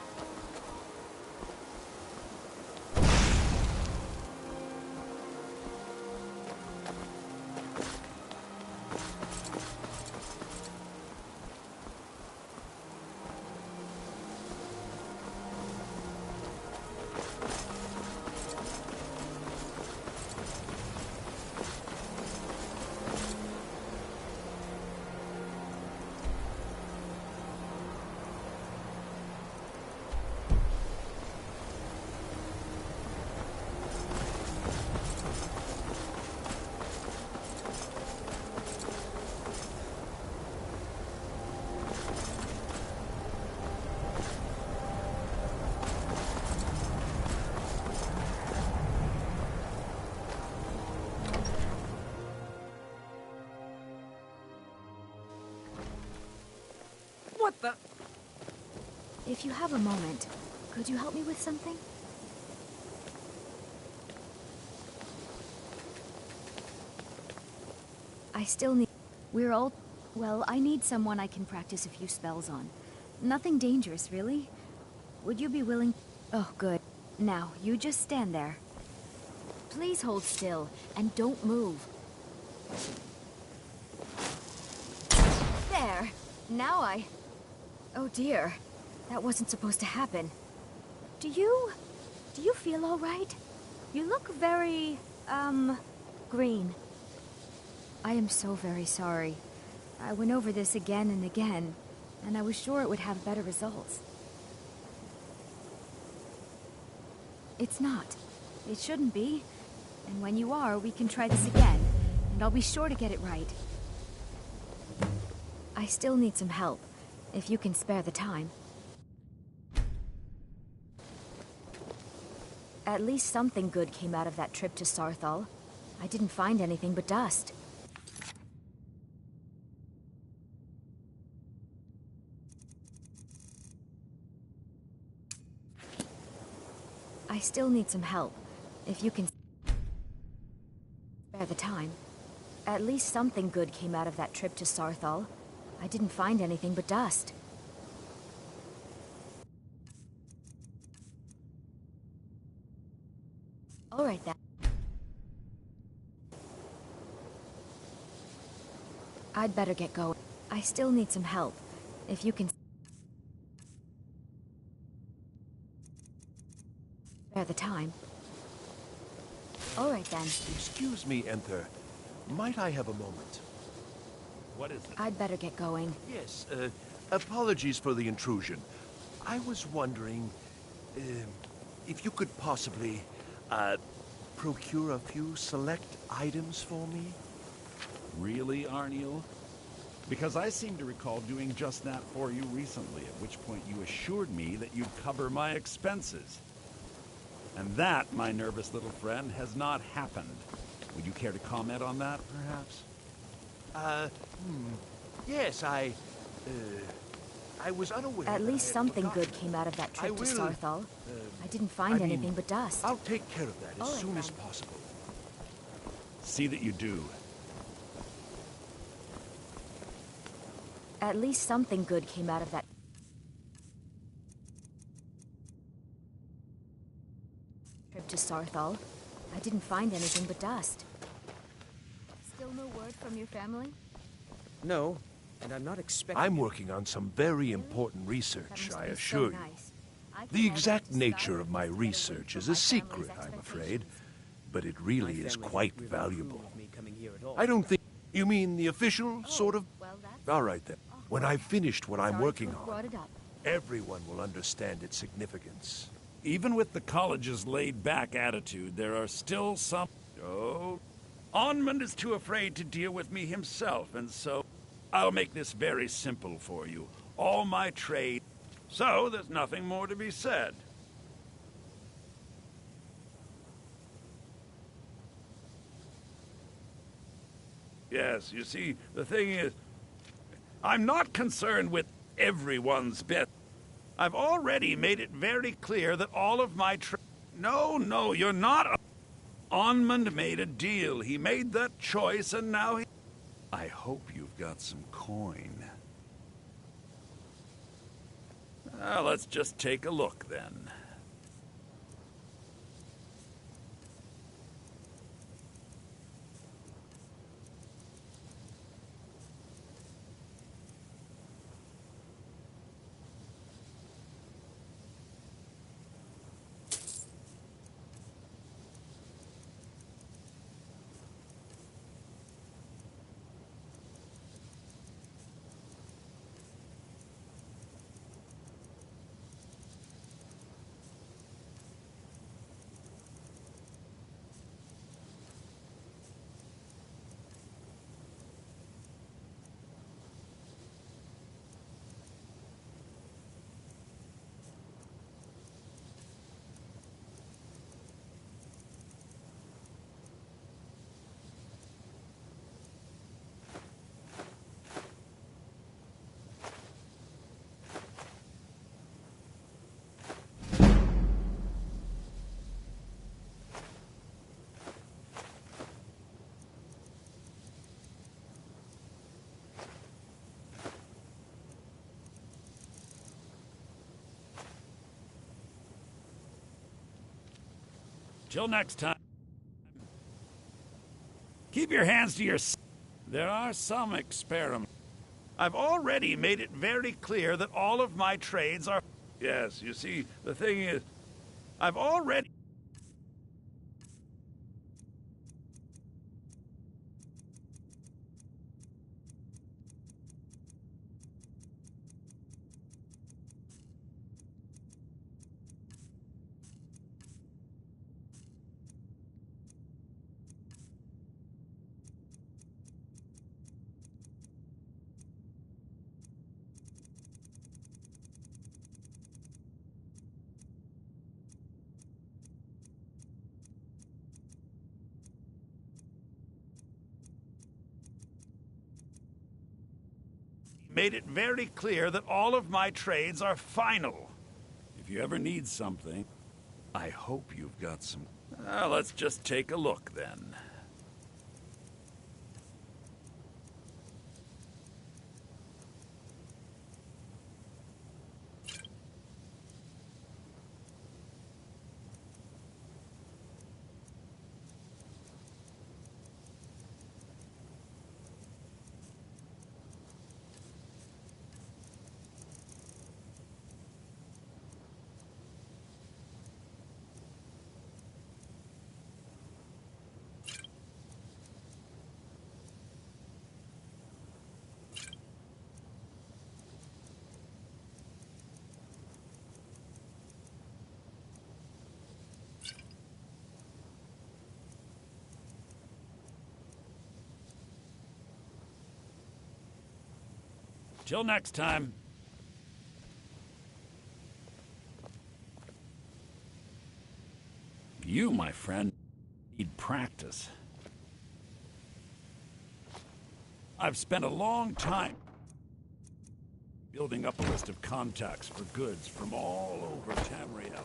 What the? If you have a moment, could you help me with something? I still need... We're all... Well, I need someone I can practice a few spells on. Nothing dangerous, really. Would you be willing... Oh, good. Now, you just stand there. Please hold still, and don't move. There! Now Oh dear. That wasn't supposed to happen. Do you feel all right? You look very, green. I am so very sorry. I went over this again and again, and I was sure it would have better results. It's not. It shouldn't be. And when you are, we can try this again, and I'll be sure to get it right. I still need some help, if you can spare the time. At least something good came out of that trip to Sarthal. I didn't find anything but dust. I still need some help, if you can spare the time. At least something good came out of that trip to Sarthal. I didn't find anything but dust. All right, then. I'd better get going. I still need some help, if you can spare the time. All right, then. Excuse me, Enter. Might I have a moment? What is it? I'd better get going. Yes, apologies for the intrusion. I was wondering if you could possibly procure a few select items for me? Really, Arniel? Because I seem to recall doing just that for you recently, at which point you assured me that you'd cover my expenses. And that, my nervous little friend, has not happened. Would you care to comment on that, perhaps? Yes, I was unaware. At least something good came out of that trip to Sarthal. I didn't find anything but dust. I'll take care of that as soon as possible. See that you do. At least something good came out of that trip to Sarthal. I didn't find anything but dust. Still no word from your family? No, and I'm not expecting... I'm working on some very important research, I assure you. The exact nature of my research is a secret, I'm afraid, but it really is quite valuable. I don't think... You mean the official, sort of? All right, then. When I've finished what I'm working on, everyone will understand its significance. Even with the college's laid-back attitude, there are still some... Oh, Onmund is too afraid to deal with me himself, and so I'll make this very simple for you. All my trade... So, there's nothing more to be said. Yes, you see, the thing is, I'm not concerned with everyone's bit. I've already made it very clear that all of my No, you're not. Onmund made a deal. He made that choice, and now he... I hope you've got some coin. Let's just take a look, then. Till next time. Keep your hands to your... There are some experiments. I've already made it very clear that all of my trades are... Yes, you see, the thing is... I've already... made it very clear that all of my trades are final. If you ever need something, I hope you've got some... let's just take a look, then. Till next time. You, my friend, need practice. I've spent a long time building up a list of contacts for goods from all over Tamriel.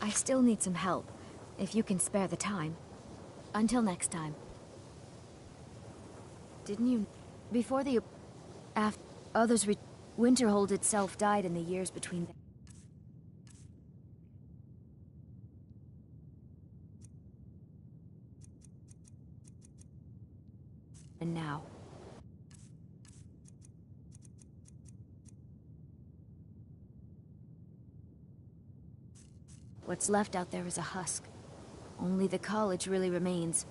I still need some help, if you can spare the time. Until next time. Didn't you... Before the... After... Others Winterhold itself died in the years between them. And now. What's left out there is a husk. Only the college really remains.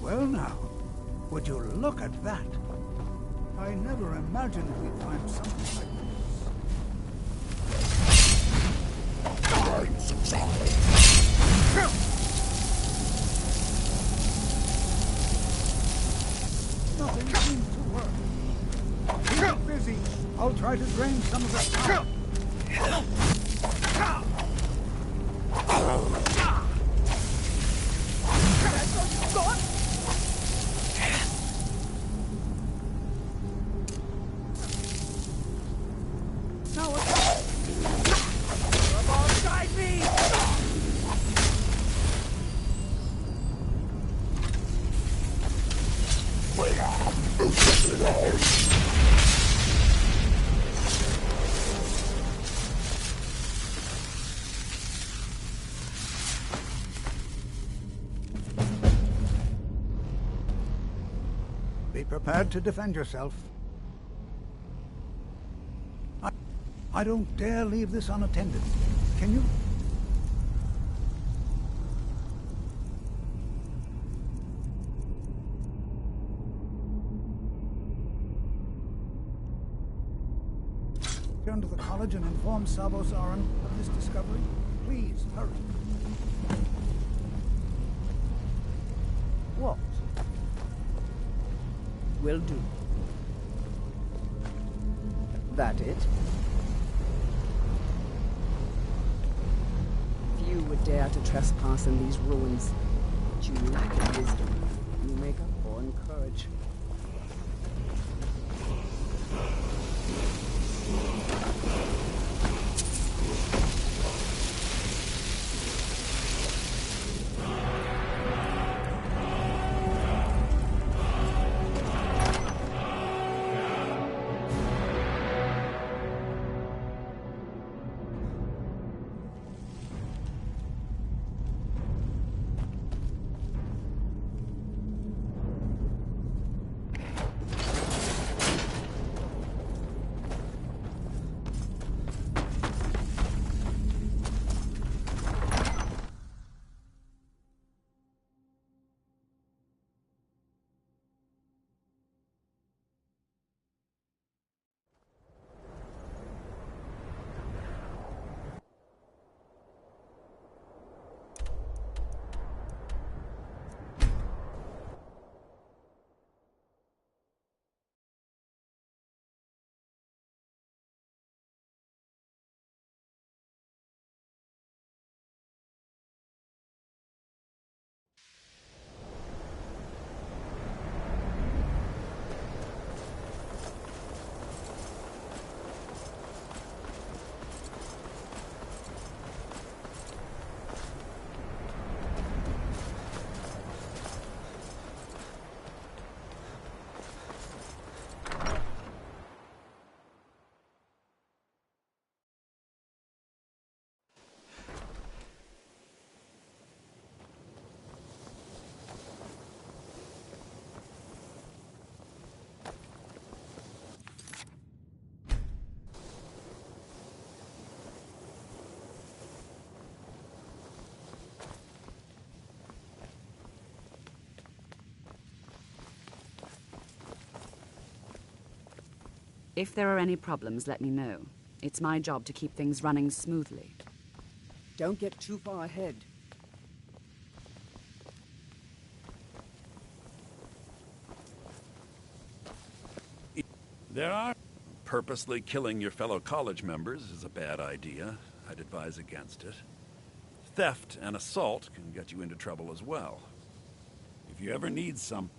Well now, would you look at that? I never imagined we'd find something like Nothing seems to work. Keep busy. I'll try to drain some of it out. No, guide me! Be prepared to defend yourself. I don't dare leave this unattended. Can you? Return to the college and inform Savos Aran of this discovery. Please, hurry. What? Will do. That it? Few would dare to trespass in these ruins. But you lack in wisdom. You make up for in courage. If there are any problems, let me know. It's my job to keep things running smoothly. Don't get too far ahead. There are... Purposely killing your fellow college members is a bad idea. I'd advise against it. Theft and assault can get you into trouble as well. If you ever need some...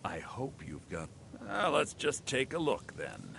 I hope you've got... let's just take a look, then.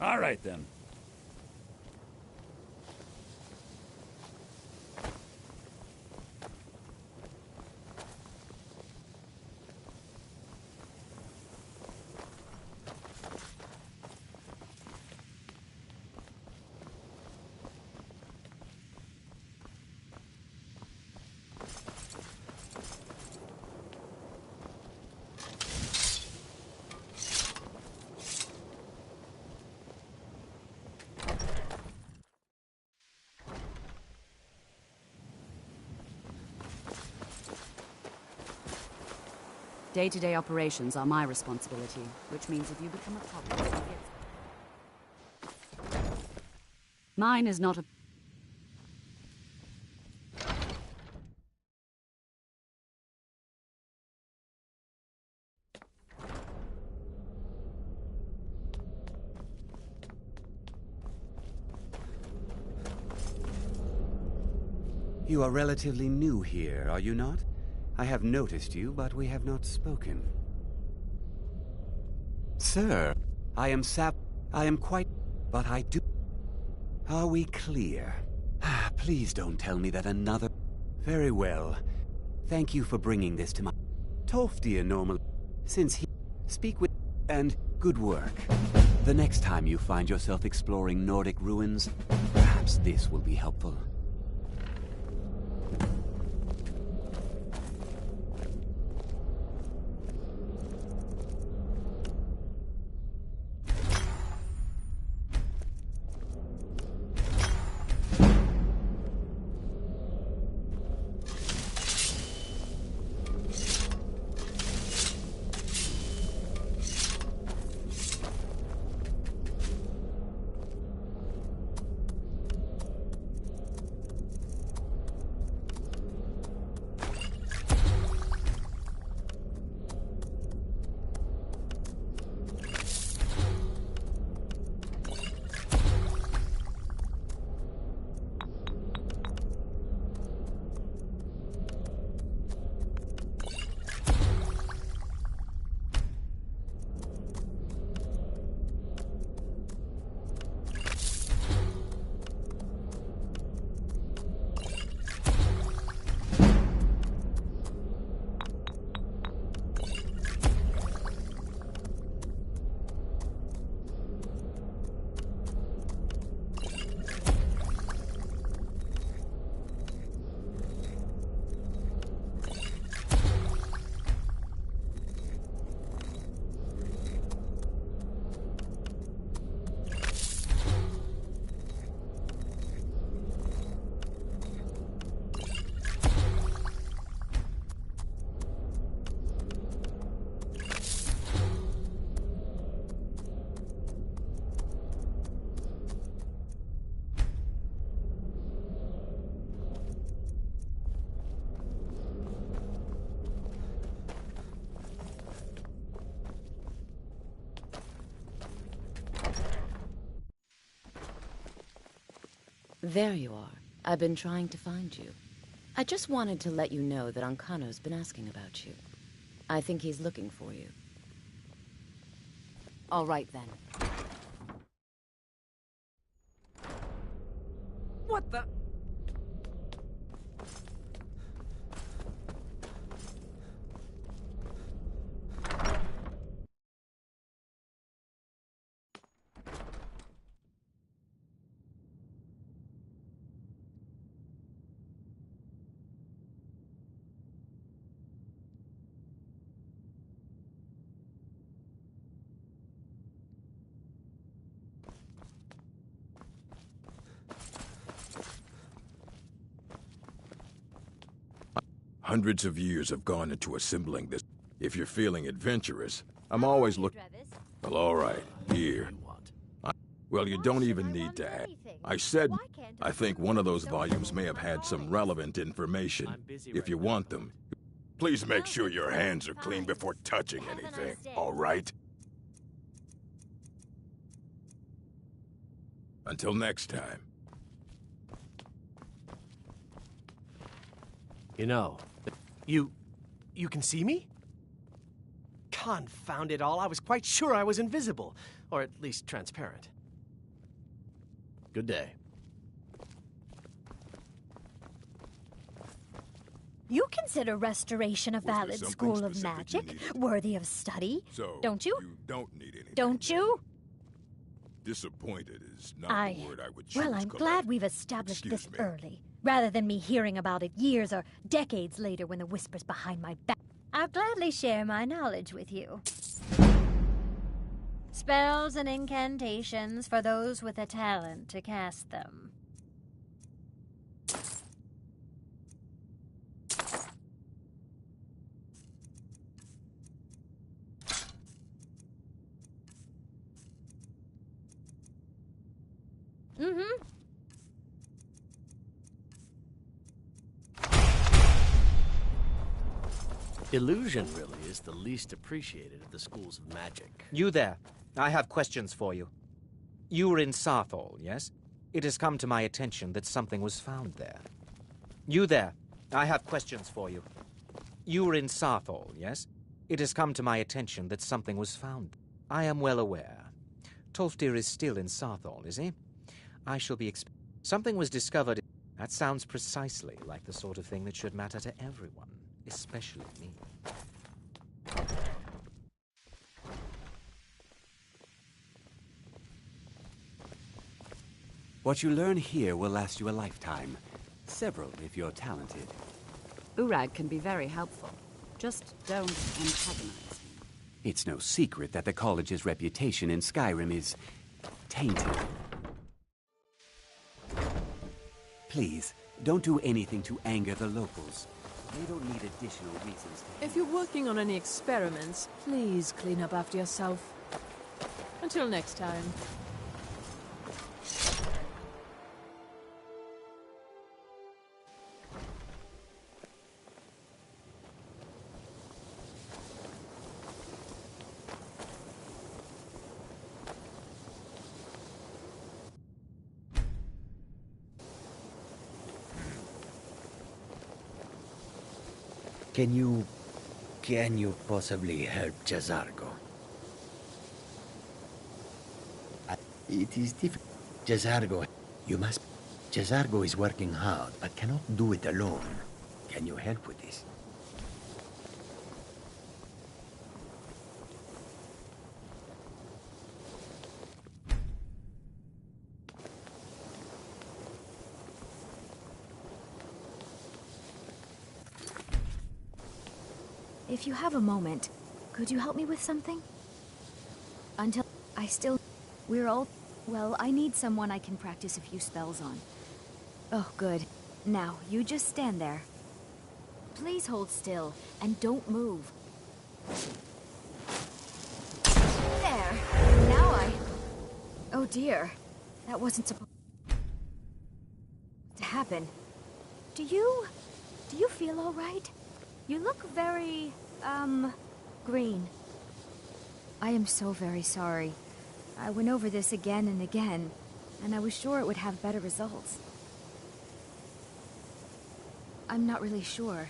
All right, then. Day-to-day operations are my responsibility, which means if you become a problem, mine is not a... You are relatively new here, are you not? I have noticed you, but we have not spoken. Sir, I am quite... But I do... Are we clear? Please don't tell me that another... Very well. Thank you for bringing this to my... Toftir normal... Since he... Speak with... And good work. The next time you find yourself exploring Nordic ruins, perhaps this will be helpful. There you are. I've been trying to find you. I just wanted to let you know that Ancano's been asking about you. I think he's looking for you. All right, then. What the... Hundreds of years have gone into assembling this. If you're feeling adventurous, I'm always looking... Well, all right, here. Well, you don't even need to ask. I said, I think one of those volumes may have had some relevant information. If you want them, please make sure your hands are clean before touching anything, all right? Until next time. You know, you can see me? Confound it all, I was quite sure I was invisible, or at least transparent. Good day. You consider restoration a valid school of magic, worthy of study, So, don't you? You don't need anything. Don't you? Disappointed is not the word I would choose. Well, I'm glad we've established this early, rather than me hearing about it years or decades later when the whisper's behind my back. I'll gladly share my knowledge with you. Spells and incantations for those with a talent to cast them. Mm-hmm. Illusion really is the least appreciated of the schools of magic. You there. I have questions for you. You were in Sarthal, yes? It has come to my attention that something was found there. You there. I have questions for you. You were in Sarthal, yes? It has come to my attention that something was found. I am well aware. Tolfdir is still in Sarthal, is he? I shall be something was discovered. That sounds precisely like the sort of thing that should matter to everyone, especially me. What you learn here will last you a lifetime. Several, if you're talented. Urag can be very helpful. Just don't antagonize him. It's no secret that the college's reputation in Skyrim is tainted. Please, don't do anything to anger the locals. They don't need additional reasons to... If you're working on any experiments, please clean up after yourself. Until next time. Can you possibly help Jazargo? It is difficult. Jazargo is working hard, but cannot do it alone. Can you help with this? If you have a moment, could you help me with something? Until we're all... Well, I need someone I can practice a few spells on. Oh, good. Now, you just stand there. Please hold still, and don't move. There! Now Oh dear. That wasn't supposed to happen. Do you feel all right? You look very, green. I am so very sorry. I went over this again and again, and I was sure it would have better results. I'm not really sure.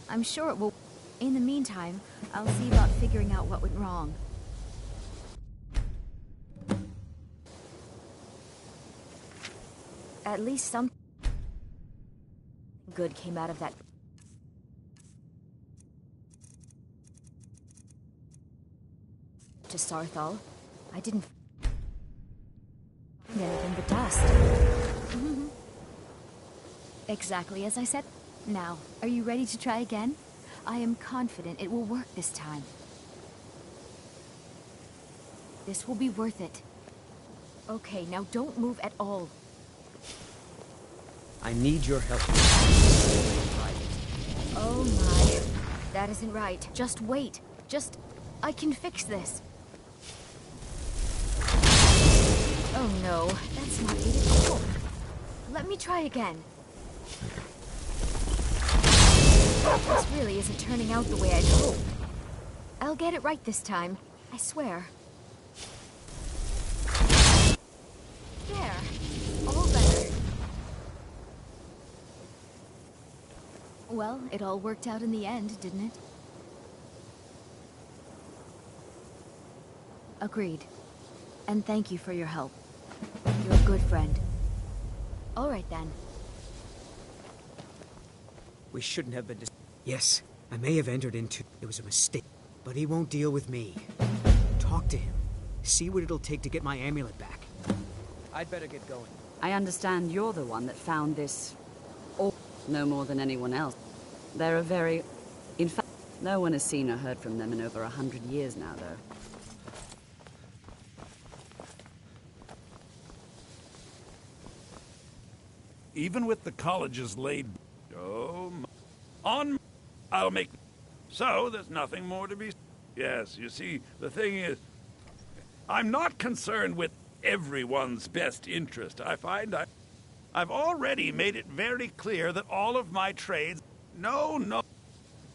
I'm sure it will. In the meantime, I'll see about figuring out what went wrong. At least some good came out of that. To Sarthal, I didn't find anything but dust. Exactly as I said. Now, are you ready to try again? I am confident it will work this time. This will be worth it. Okay, now don't move at all. I need your help. Oh my. That isn't right. Just wait. I can fix this. Oh no, that's not it at all. Let me try again. This really isn't turning out the way I'd hoped. I'll get it right this time. I swear. There. All better. Well, it all worked out in the end, didn't it? Agreed. And thank you for your help. You're a good friend. All right then. We shouldn't have been Yes, I may have entered into... It was a mistake. But he won't deal with me. Talk to him. See what it'll take to get my amulet back. I'd better get going. I understand you're the one that found this... Or no more than anyone else. They're a very... In fact, no one has seen or heard from them in over 100 years now, though. Even with the colleges laid... On... I'll make... So, there's nothing more to be... Yes, you see, the thing is... I'm not concerned with everyone's best interest. I find I've already made it very clear that all of my trades... No.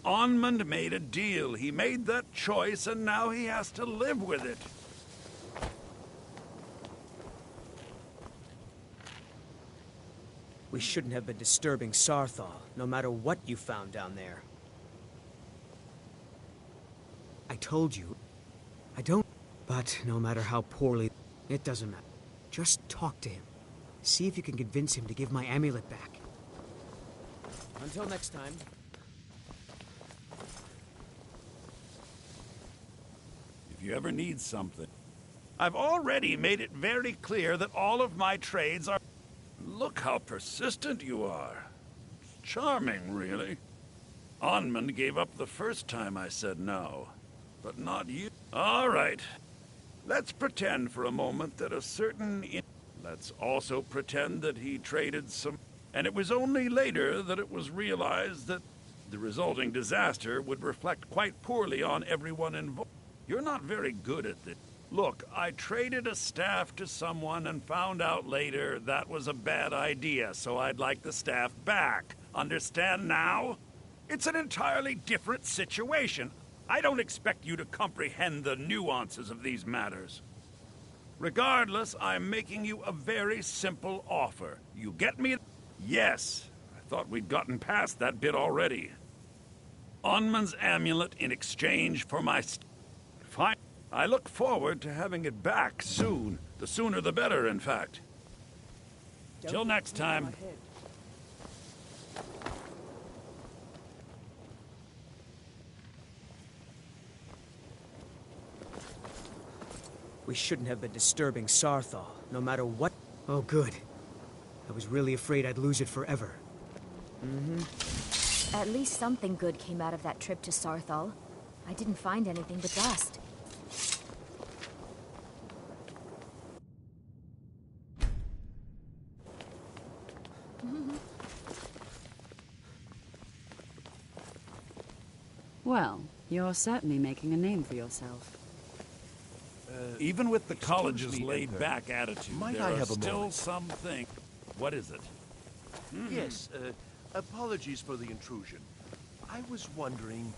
Onmund made a deal. He made that choice, and now he has to live with it. We shouldn't have been disturbing Sarthal, no matter what you found down there. I told you, I don't... But no matter how poorly... It doesn't matter. Just talk to him. See if you can convince him to give my amulet back. Until next time. If you ever need something... I've already made it very clear that all of my trades are... Look how persistent you are. Charming, really. Onmund gave up the first time I said no. But not you. All right. Let's pretend for a moment that a certain... Let's also pretend that he traded some... And it was only later that it was realized that the resulting disaster would reflect quite poorly on everyone involved. You're not very good at this. Look, I traded a staff to someone and found out later that was a bad idea, so I'd like the staff back. Understand now? It's an entirely different situation. I don't expect you to comprehend the nuances of these matters. Regardless, I'm making you a very simple offer. You get me? Yes. I thought we'd gotten past that bit already. Onmund's amulet in exchange for my... Fine. I look forward to having it back soon. The sooner the better, in fact. Till next time. We shouldn't have been disturbing Sarthal, no matter what... Oh, good. I was really afraid I'd lose it forever. At least something good came out of that trip to Sarthal. I didn't find anything but dust. Well, you're certainly making a name for yourself. Even with the college's laid-back attitude, Might there I are have a still moment? something... What is it? Yes, apologies for the intrusion. I was wondering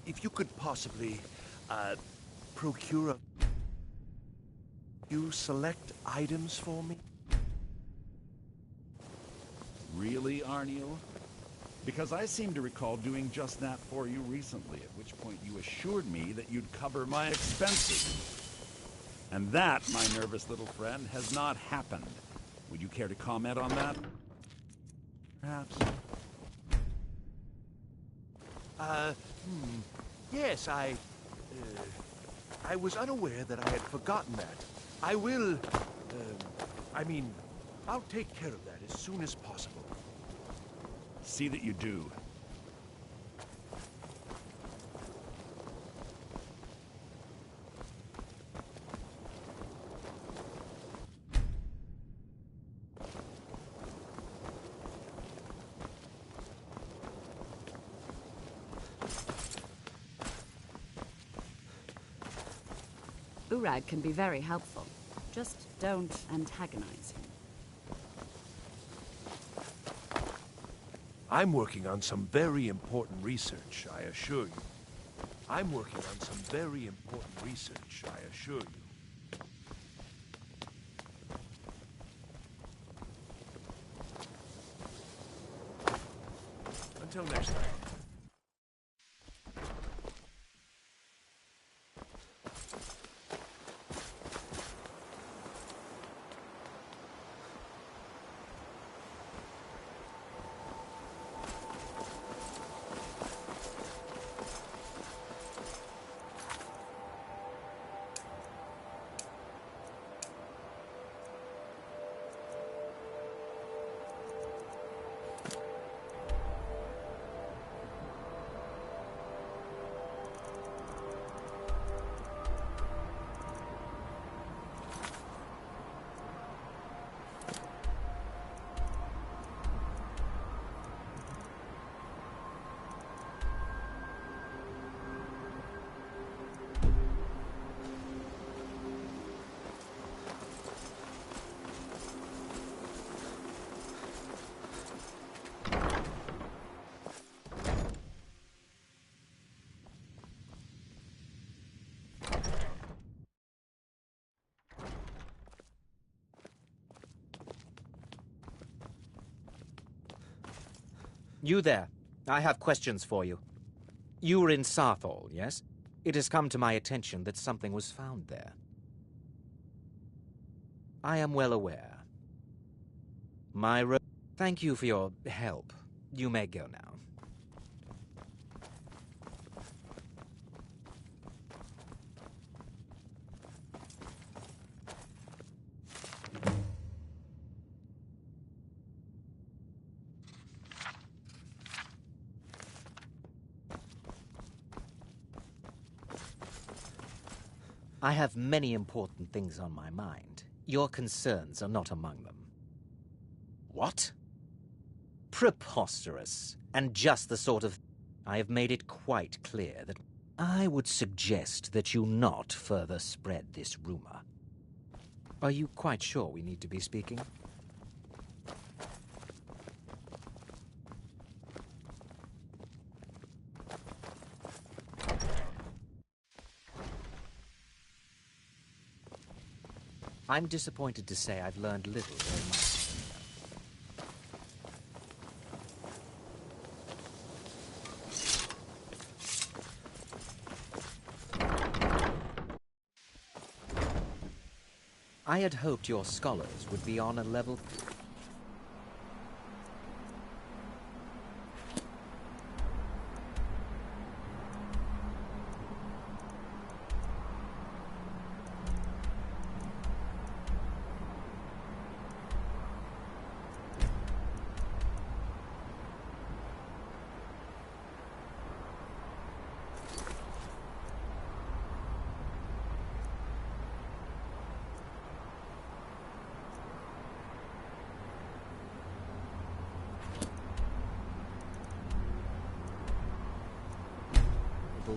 if you could possibly procure a few select items for me. Really, Arniel? Because I seem to recall doing just that for you recently, at which point you assured me that you'd cover my expenses. And that, my nervous little friend, has not happened. Would you care to comment on that? Perhaps? Yes, I was unaware that I had forgotten that. I will, I'll take care of that as soon as possible. See that you do. Ulrik can be very helpful. Just don't antagonize him. I'm working on some very important research, I assure you. I'm working on some very important research, I assure you. Until next time. You there. I have questions for you. You were in Sarthal, yes? It has come to my attention that something was found there. I am well aware. Thank you for your help. You may go now. I have many important things on my mind. Your concerns are not among them. What? Preposterous. And just the sort of... I have made it quite clear that I would suggest that you not further spread this rumor. Are you quite sure we need to be speaking? I'm disappointed to say I've learned little very much. I had hoped your scholars would be on a level...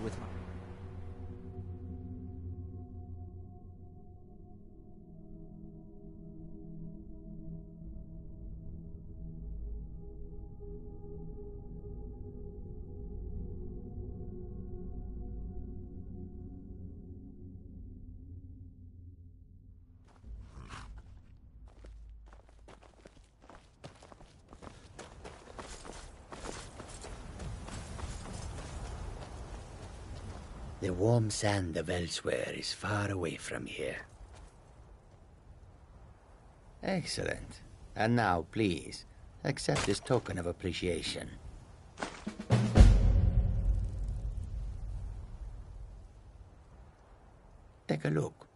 with my... The warm sand of elsewhere is far away from here. Excellent. And now, please, accept this token of appreciation. Take a look.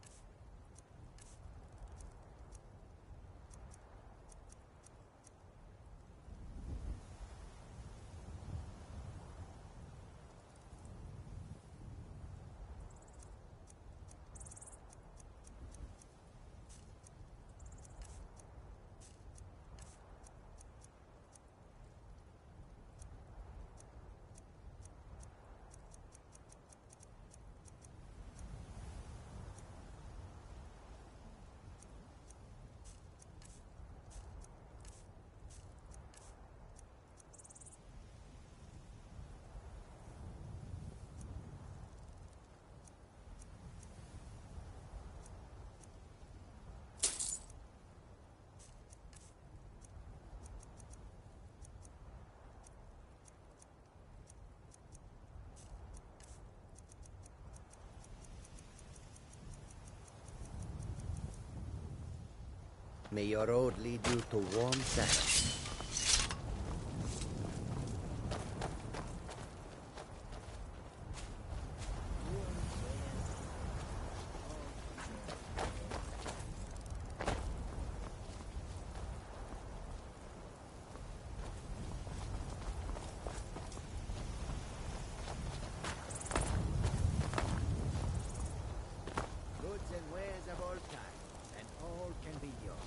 May your road lead you to warm sand. Goods and wares of all kinds, and all can be yours.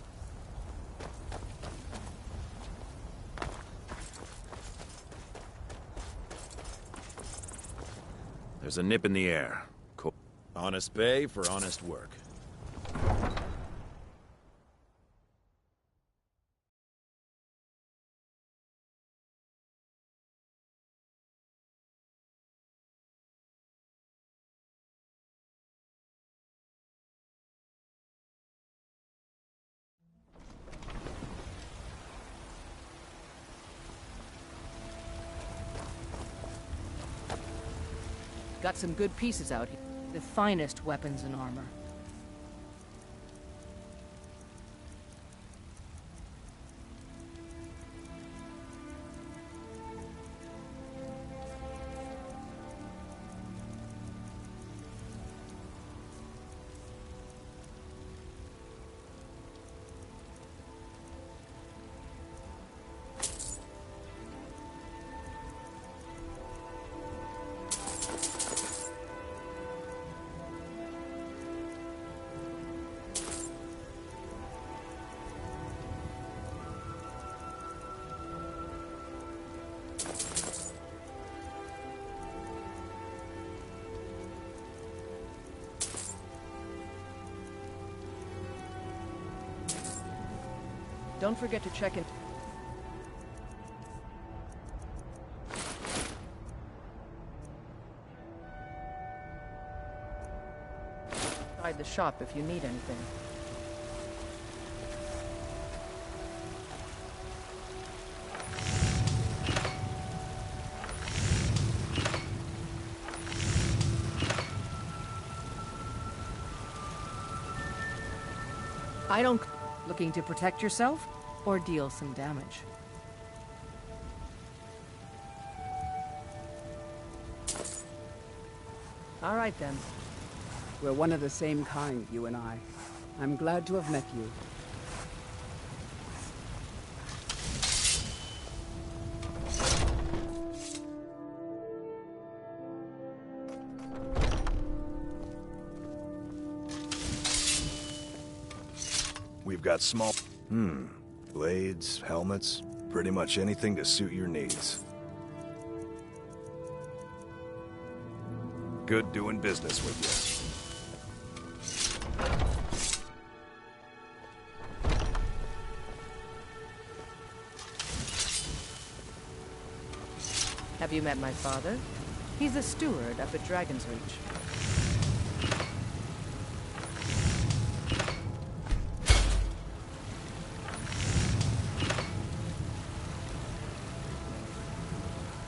There's a nip in the air. Cool. Honest pay for honest work. Got some good pieces out here. The finest weapons and armor. Don't forget to check in. Inside the shop if you need anything. I don't... Looking to protect yourself or deal some damage? All right, then. We're one of the same kind, you and I. I'm glad to have met you. We've got small... blades, helmets, pretty much anything to suit your needs. Good doing business with you. Have you met my father? He's a steward up at Dragon's Reach.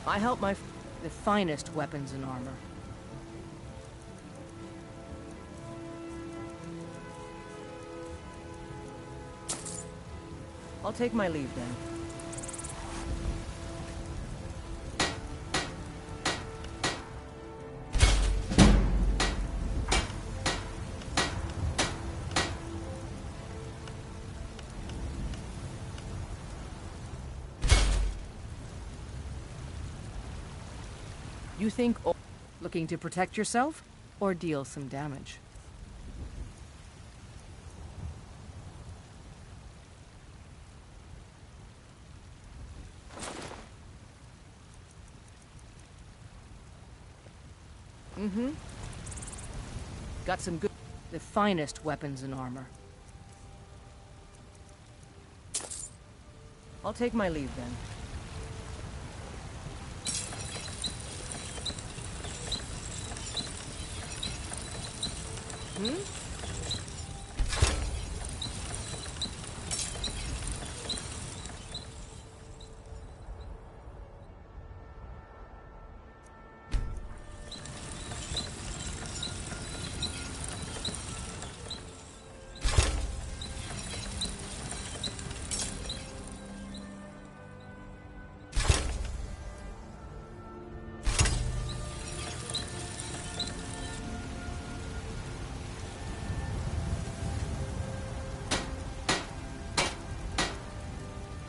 I help the finest weapons and armor. I'll take my leave then. You think looking to protect yourself or deal some damage? Got some the finest weapons and armor. I'll take my leave then.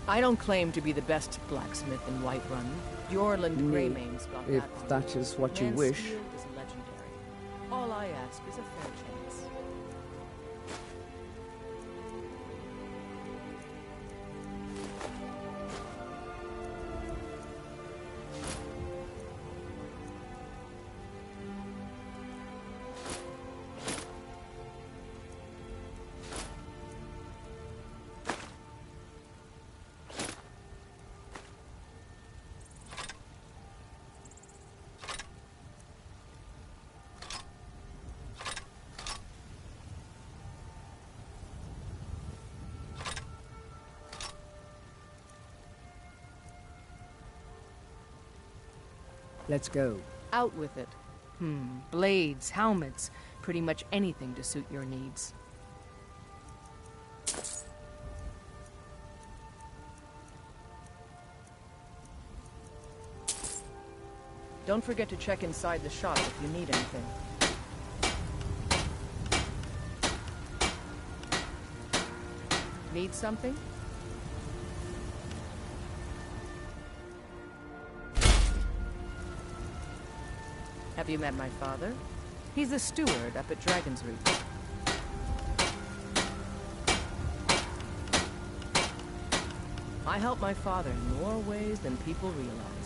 I don't claim to be the best blacksmith in Whiterun. Bjorland Greymane's got If that. that is what you wish. Mansfield is legendary. All I ask is a fair chance. Let's go. Out with it. Blades, helmets, pretty much anything to suit your needs. Don't forget to check inside the shop if you need anything. Need something? Have you met my father? He's a steward up at Dragon's Reach. I help my father in more ways than people realize.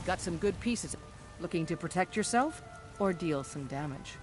Got some good pieces. Looking to protect yourself or deal some damage?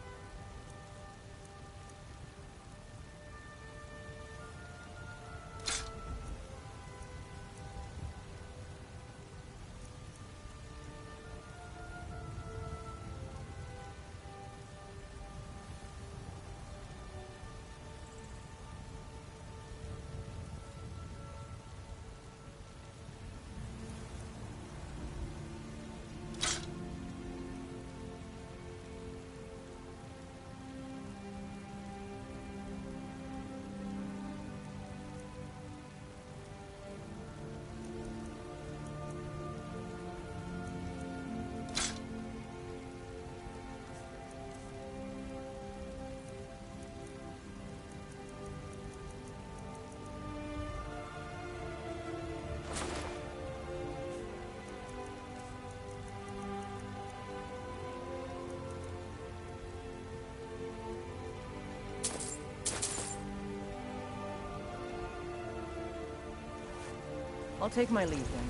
I'll take my leave then.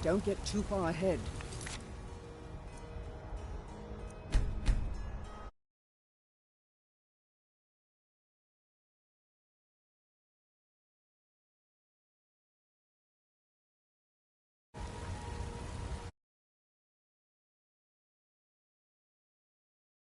Don't get too far ahead.